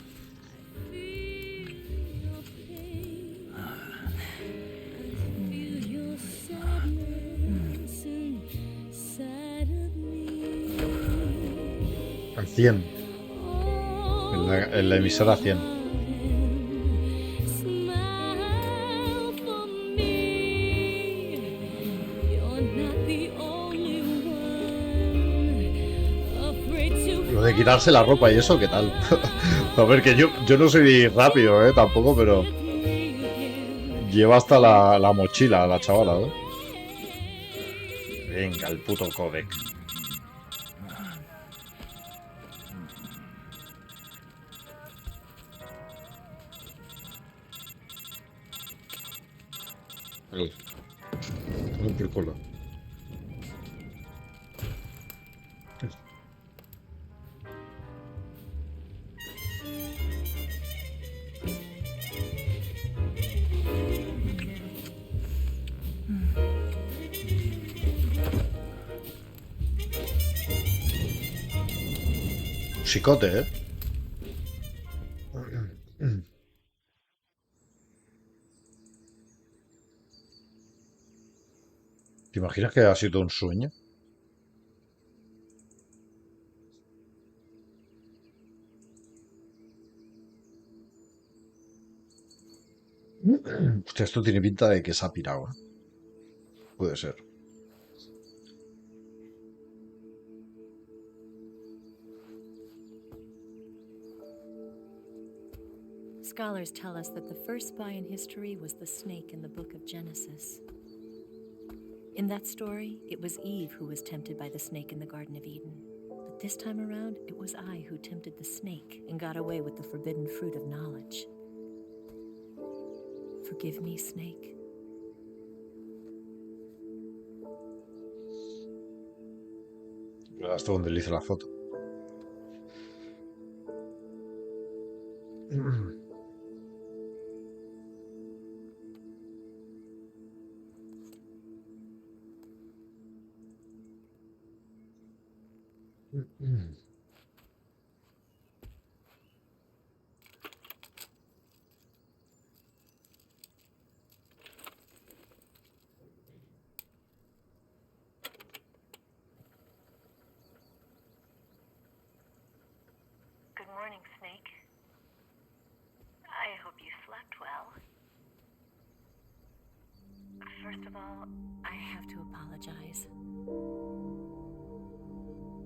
Al 100. En la emisora 100. Lo de quitarse la ropa y eso, ¿qué tal? A ver, que yo no soy rápido, tampoco, pero lleva hasta la mochila la chavala, ¿eh? Venga, el puto codec. Por culo. Chicote, ¿eh? ¿Te imaginas que ha sido un sueño? Hostia, esto tiene pinta de que se ha pirado, ¿eh? Puede ser. Scholars tell us that the first spy in history was the snake in the book of Genesis. In that story, it was Eve who was tempted by the snake in the Garden of Eden. But this time around, it was I who tempted the snake and got away with the forbidden fruit of knowledge. Forgive me, Snake. Hasta donde le hice la foto. Good morning, Snake. I hope you slept well. First of all, I have to apologize.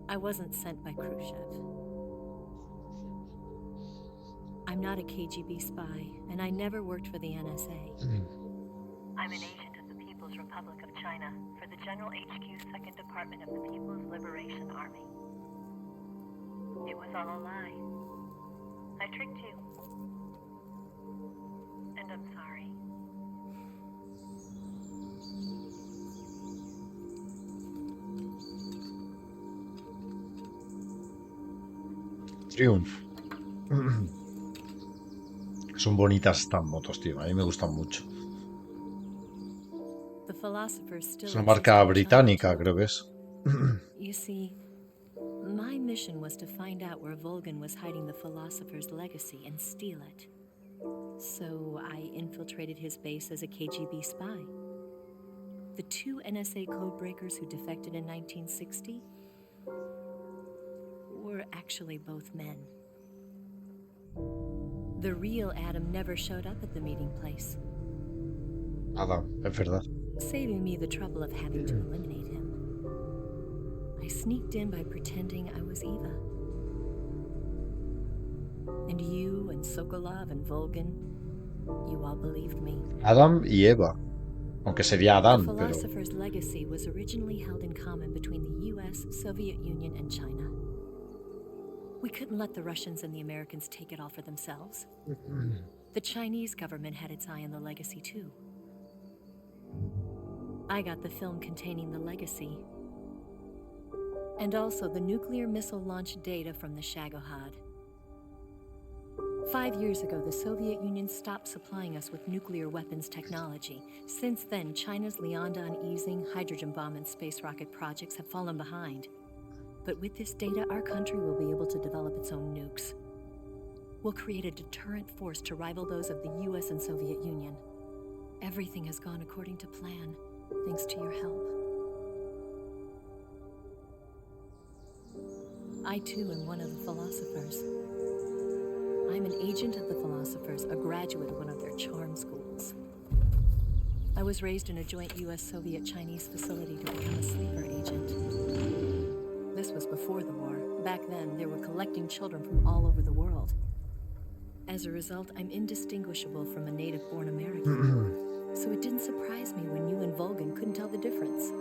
I wasn't sent by Khrushchev. I'm not a KGB spy, and I never worked for the NSA. I'm an agent of the People's Republic of China for the General HQ 2nd Department of the People's Liberation Army. It was all a lie. I tricked you. And I'm sorry. Triumph. Son bonitas estas motos, tío. A mí me gustan mucho. The philosophers still Es una marca británica, creo que es. You see, my mission was to find out where Volgin was hiding the philosopher's legacy and steal it. So I infiltrated his base as a KGB spy. The two NSA codebreakers who defected in 1960 were actually both men. The real Adam never showed up at the meeting place, Adam, es verdad. saving me the trouble of having to eliminate him. I sneaked in by pretending I was Eva. And you and Sokolov and Volgin, you all believed me. Adam y Eva. Aunque sería The Adán, pero... philosopher's legacy was originally held in common between the US, Soviet Union, and China. We couldn't let the Russians and the Americans take it all for themselves. The Chinese government had its eye on the legacy, too. I got the film containing the legacy, and also the nuclear missile launch data from the Shagohod. 5 years ago, the Soviet Union stopped supplying us with nuclear weapons technology. Since then, China's Lianda and Easing hydrogen bomb and space rocket projects have fallen behind. But with this data, our country will be able to develop its own nukes. We'll create a deterrent force to rival those of the US and Soviet Union. Everything has gone according to plan, thanks to your help. I too am one of the philosophers. I'm an agent of the philosophers, a graduate of one of their charm schools. I was raised in a joint US-Soviet-Chinese facility to become a sleeper agent. This was before the war. Back then, they were collecting children from all over the world. As a result, I'm indistinguishable from a native-born American. So it didn't surprise me when you and Vulcan couldn't tell the difference.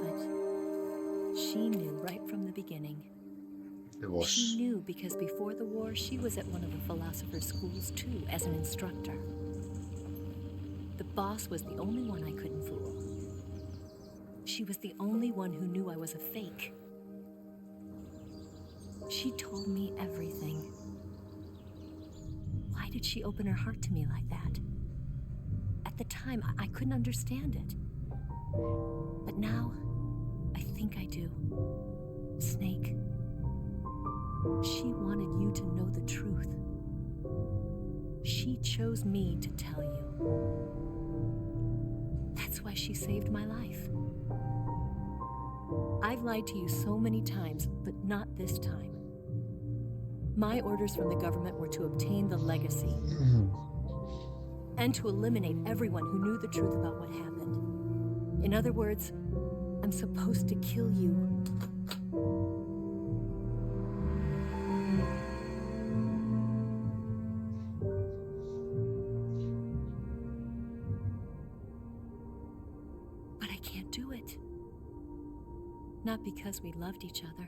But she knew right from the beginning. She knew because before the war, she was at one of the philosopher's schools too, as an instructor. The boss was the only one I couldn't fool. She was the only one who knew I was a fake. She told me everything. Why did she open her heart to me like that? At the time, I couldn't understand it. But now, I think I do. Snake. She wanted you to know the truth. She chose me to tell you. That's why she saved my life. I've lied to you so many times, but not this time. My orders from the government were to obtain the legacy and to eliminate everyone who knew the truth about what happened. In other words, I'm supposed to kill you. But I can't do it. Not because we loved each other.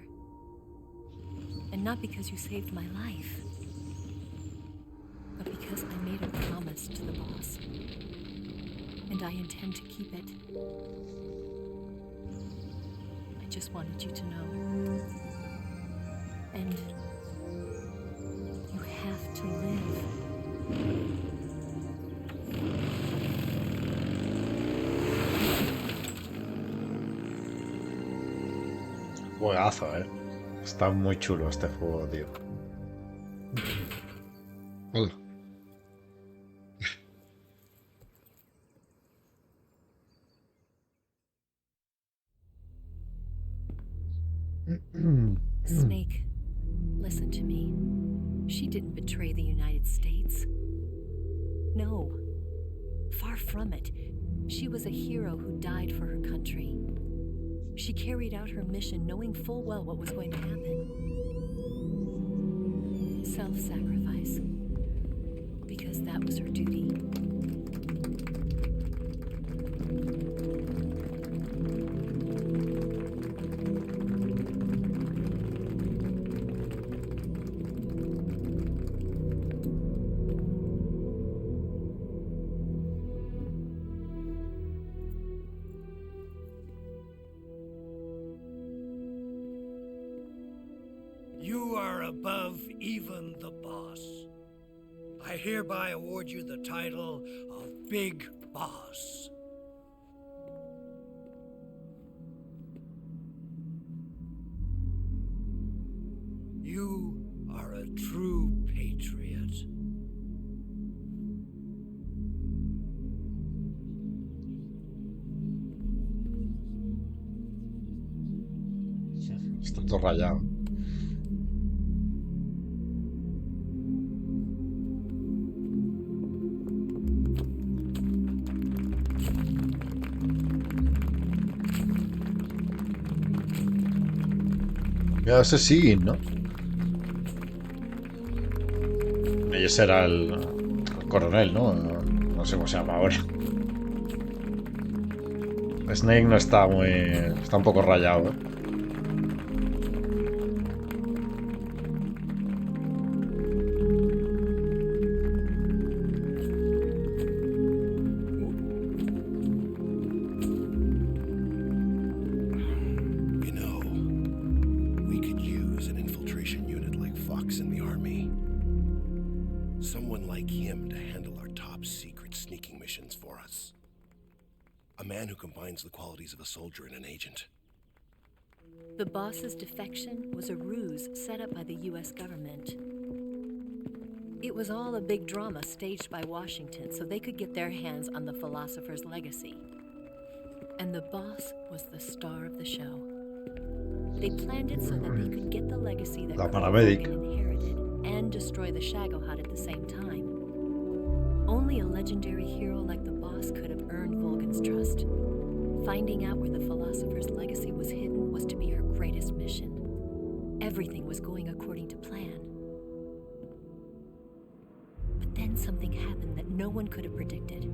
And not because you saved my life. But because I made a promise to the boss. And I intend to keep it. I just wanted you to know. And you have to live. Juegazo, Está muy chulo este juego, tío. Hola. Snake, listen to me. She didn't betray the United States. No. Far from it. She was a hero who died for her country. She carried out her mission knowing full well what was going to happen. Self-sacrifice. Because that was her duty. You are above even the boss. I hereby award you the title of Big Boss. You are a true patriot. Está todo rayado. Mira, ese sí, ¿no? Y ese era el coronel, ¿no? No sé cómo se llama ahora. Snake no está muy... Está un poco rayado, ¿eh? You know, we could use an infiltration unit like Fox in the army. Someone like him to handle our top secret sneaking missions for us. A man who combines the qualities of a soldier and an agent. The boss's defection was a ruse set up by the US government. It was all a big drama staged by Washington so they could get their hands on the philosopher's legacy. And the boss was the star of the show. They planned it so that they could get the legacy that La Colonel paramedic. Logan inherited and destroy the Shagohod at the same time. Only a legendary hero like the boss could have earned Volgan's trust. Finding out where the philosopher's legacy was hidden was to be her greatest mission. Everything was going according to plan. But then something happened that no one could have predicted.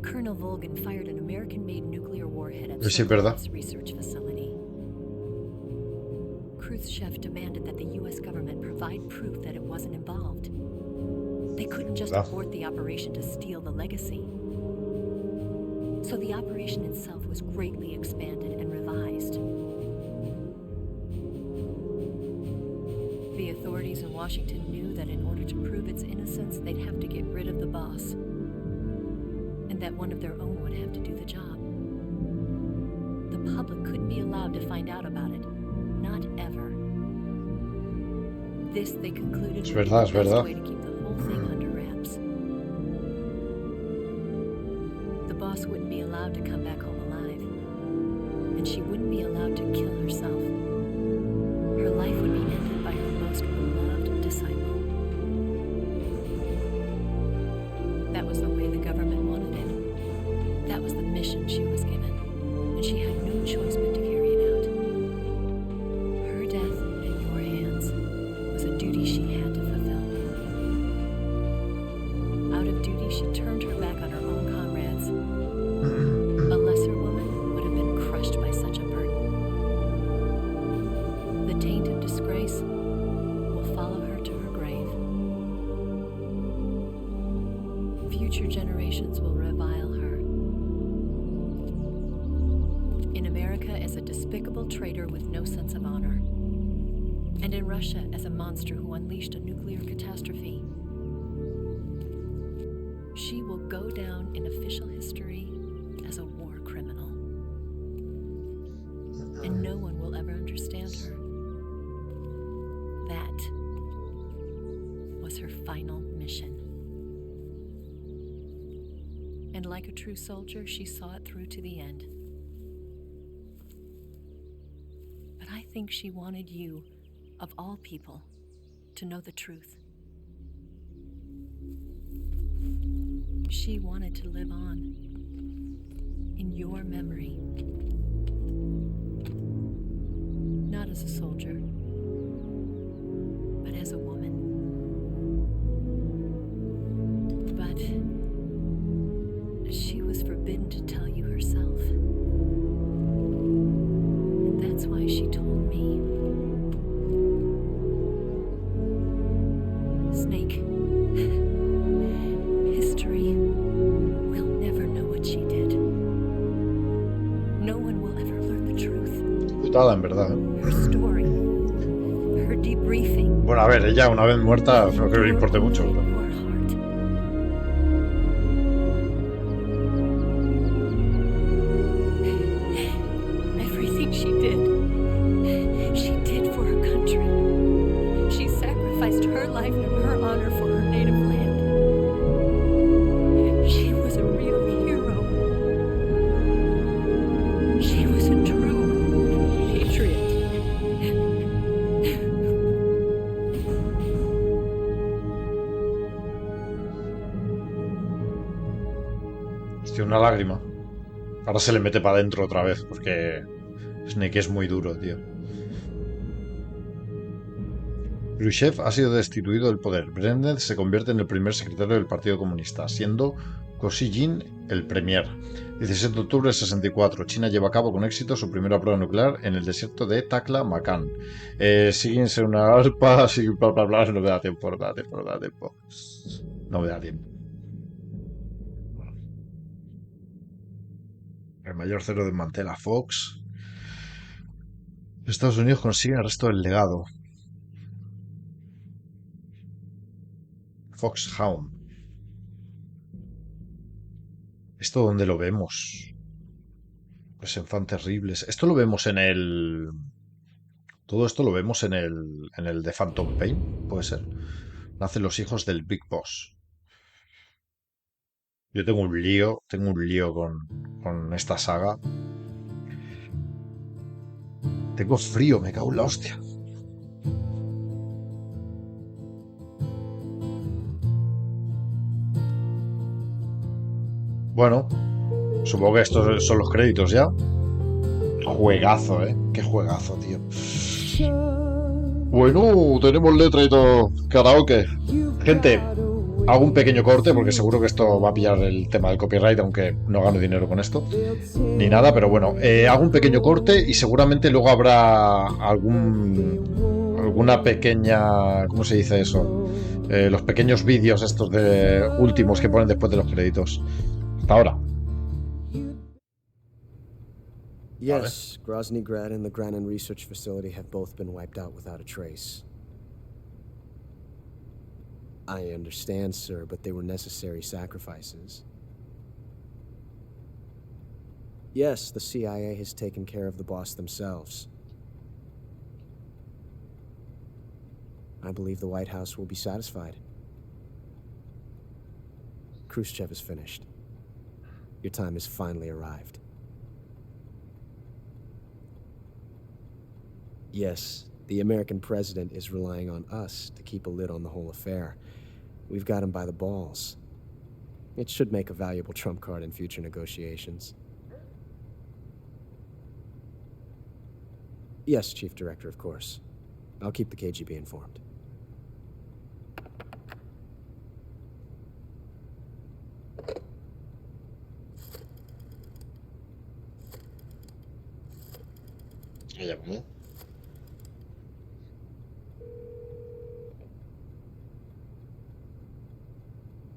Colonel Volgan fired an American-made nuclear warhead at Sí, es verdad. Sokov's research facility. Khrushchev demanded that the US government provide proof that it wasn't involved. They couldn't just ¿Verdad? abort the operation to steal the legacy. So the operation itself was greatly expanded and revised. The authorities in Washington knew that in order to prove its innocence, they'd have to get rid of the boss, and that one of their own would have to do the job. The public couldn't be allowed to find out about it. Not ever. This, they concluded, Es would be verdad, the es best verdad. way to keep the whole thing under wraps. The boss wouldn't be allowed to come back home alive, and she wouldn't be allowed to kill herself. Her life would be ended by her most beloved disciple. That was the way the government wanted it. That was the mission she was given, and she had no choice but to carry it out. Her death in your hands was a duty she had to fulfill. Out of duty, she turned her back on her own comrades. A lesser woman would have been crushed by such a burden. The taint of disgrace will follow her to her grave. Future generations will revile her. In America as a despicable traitor with no sense of honor. And in Russia as a monster who unleashed a nuclear catastrophe. She will go down in official history as a war criminal. And no one will ever understand her. That was her final mission. And like a true soldier, she saw it through to the end. But I think she wanted you, of all people, to know the truth. She wanted to live on in your memory. Not as a soldier, but as a woman. But she was forbidden to tell you herself. And that's why she told me. Snake, history will never know what she did. No one will ever learn the truth. Putada, en verdad. Her story, her debriefing. Bueno, a ver, ella una vez muerta no creo que le importe mucho. In Pero... your heart. Everything she did for her country. She sacrificed her life and her honor for her native land. She was a real hero. She was a true patriot. Hostia, una lágrima. Ahora se le mete para adentro otra vez, porque Snake es muy duro, tío. Khrushchev ha sido destituido del poder. Brezhnev se convierte en el primer secretario del Partido Comunista, siendo Kosygin el premier. 17 de octubre del 64. China lleva a cabo con éxito su primera prueba nuclear en el desierto de Taklamakan. Síguense una arpa, sigue bla bla bla. No me da tiempo, no me da tiempo, no me da tiempo. No me da tiempo. El mayor cero desmantela a Fox. Estados Unidos consigue el resto del legado. Foxhound. ¿Esto dónde lo vemos? Los Enfants Terribles. Esto lo vemos en el... Todo esto lo vemos en el de Phantom Pain, puede ser. Nacen los hijos del Big Boss. Yo tengo un lío con esta saga. Tengo frío, me cago en la hostia. Bueno, supongo que estos son los créditos ya. Juegazo, ¿eh? Qué juegazo, tío. Bueno, tenemos letra y todo. Karaoke. Gente, hago un pequeño corte porque seguro que esto va a pillar el tema del copyright, aunque no gano dinero con esto ni nada, pero bueno, hago un pequeño corte y seguramente luego habrá alguna pequeña, ¿cómo se dice eso? Los pequeños vídeos estos de últimos que ponen después de los créditos. Hasta ahora. Yes, Grozny Grad and the Granin Research Facility have both been wiped out without a trace. I understand, sir, but they were necessary sacrifices. Yes, the CIA has taken care of the boss themselves. I believe the White House will be satisfied. Khrushchev is finished. Your time has finally arrived. Yes, the American president is relying on us to keep a lid on the whole affair. We've got him by the balls. It should make a valuable trump card in future negotiations. Yes, Chief Director, of course. I'll keep the KGB informed.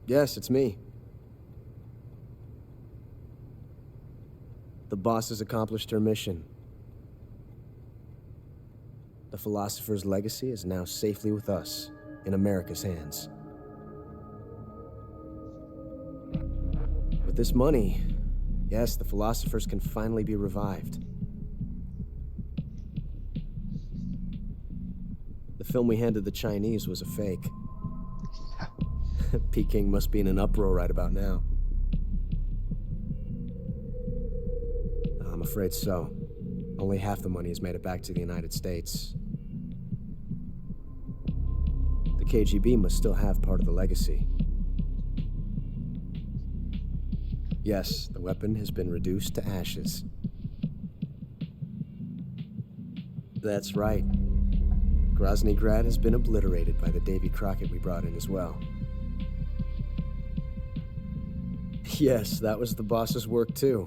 Yes, it's me. The boss has accomplished her mission. The philosopher's legacy is now safely with us, in America's hands. With this money, yes, the philosophers can finally be revived. The film we handed the Chinese was a fake. Peking must be in an uproar right about now. I'm afraid so. Only half the money has made it back to the United States. The KGB must still have part of the legacy. Yes, the weapon has been reduced to ashes. That's right. Grozny Grad has been obliterated by the Davy Crockett we brought in as well. Yes, that was the boss's work too.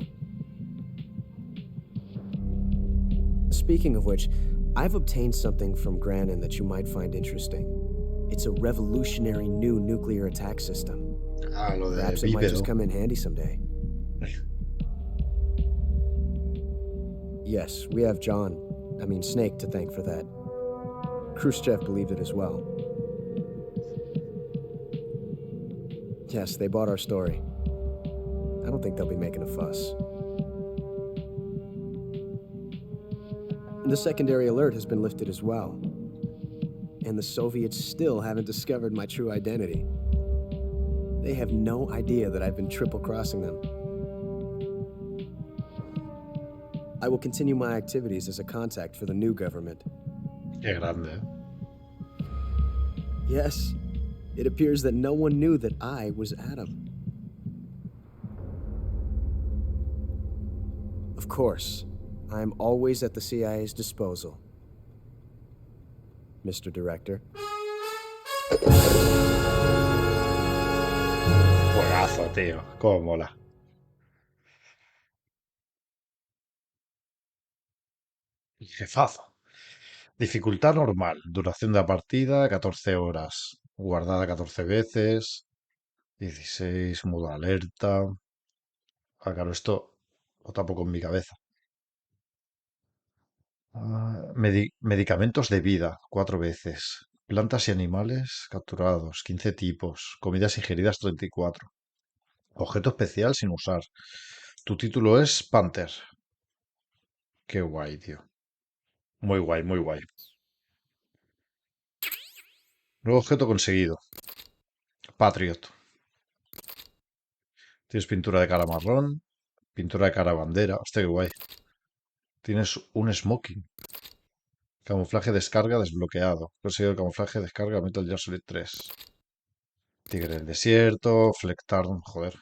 Speaking of which, I've obtained something from Granin that you might find interesting. It's a revolutionary new nuclear attack system. Perhaps it might just come in handy someday. Yes, we have Snake to thank for that. Khrushchev believed it as well. Yes, they bought our story. I don't think they'll be making a fuss. The secondary alert has been lifted as well. And the Soviets still haven't discovered my true identity. They have no idea that I've been triple-crossing them. I will continue my activities as a contact for the new government. Qué grande. Yes, it appears that no one knew that I was Adam. Of course, I'm always at the CIA's disposal. Mr. Director. Juegazo, tío. Cómo mola. Jefazo. Dificultad normal. Duración de la partida, 14 horas. Guardada 14 veces. 16, modo alerta. Ah, claro, esto lo tapo con mi cabeza. Medicamentos de vida, 4 veces. Plantas y animales capturados, 15 tipos. Comidas ingeridas, 34. Objeto especial sin usar. Tu título es Panther. Qué guay, tío. Muy guay, muy guay. Nuevo objeto conseguido. Patriot. Tienes pintura de cara marrón, pintura de cara bandera. Hostia, qué guay. Tienes un smoking. Camuflaje descarga desbloqueado. Conseguido el camuflaje descarga Metal Gear Solid 3. Tigre del desierto, Flectarn, joder.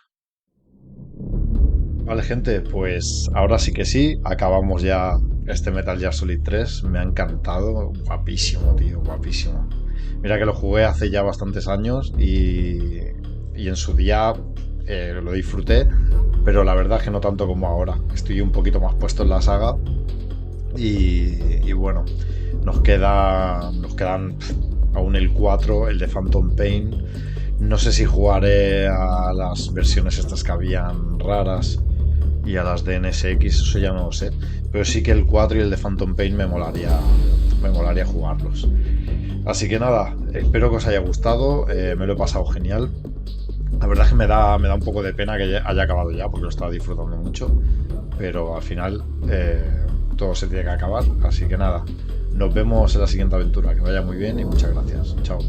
Vale, gente, pues ahora sí que sí, acabamos ya este Metal Gear Solid 3. Me ha encantado, guapísimo, tío, guapísimo. Mira que lo jugué hace ya bastantes años y en su día lo disfruté, pero la verdad es que no tanto como ahora. Estoy un poquito más puesto en la saga y bueno, nos quedan aún el 4, el de Phantom Pain. No sé si jugaré a las versiones estas que habían raras y a las de NSX, eso ya no lo sé. Pero sí que el 4 y el de Phantom Pain me molaría jugarlos. Así que nada, espero que os haya gustado, me lo he pasado genial. La verdad es que me da un poco de pena que haya acabado ya, porque lo estaba disfrutando mucho. Pero al final todo se tiene que acabar. Así que nada, nos vemos en la siguiente aventura. Que vaya muy bien y muchas gracias. Chao.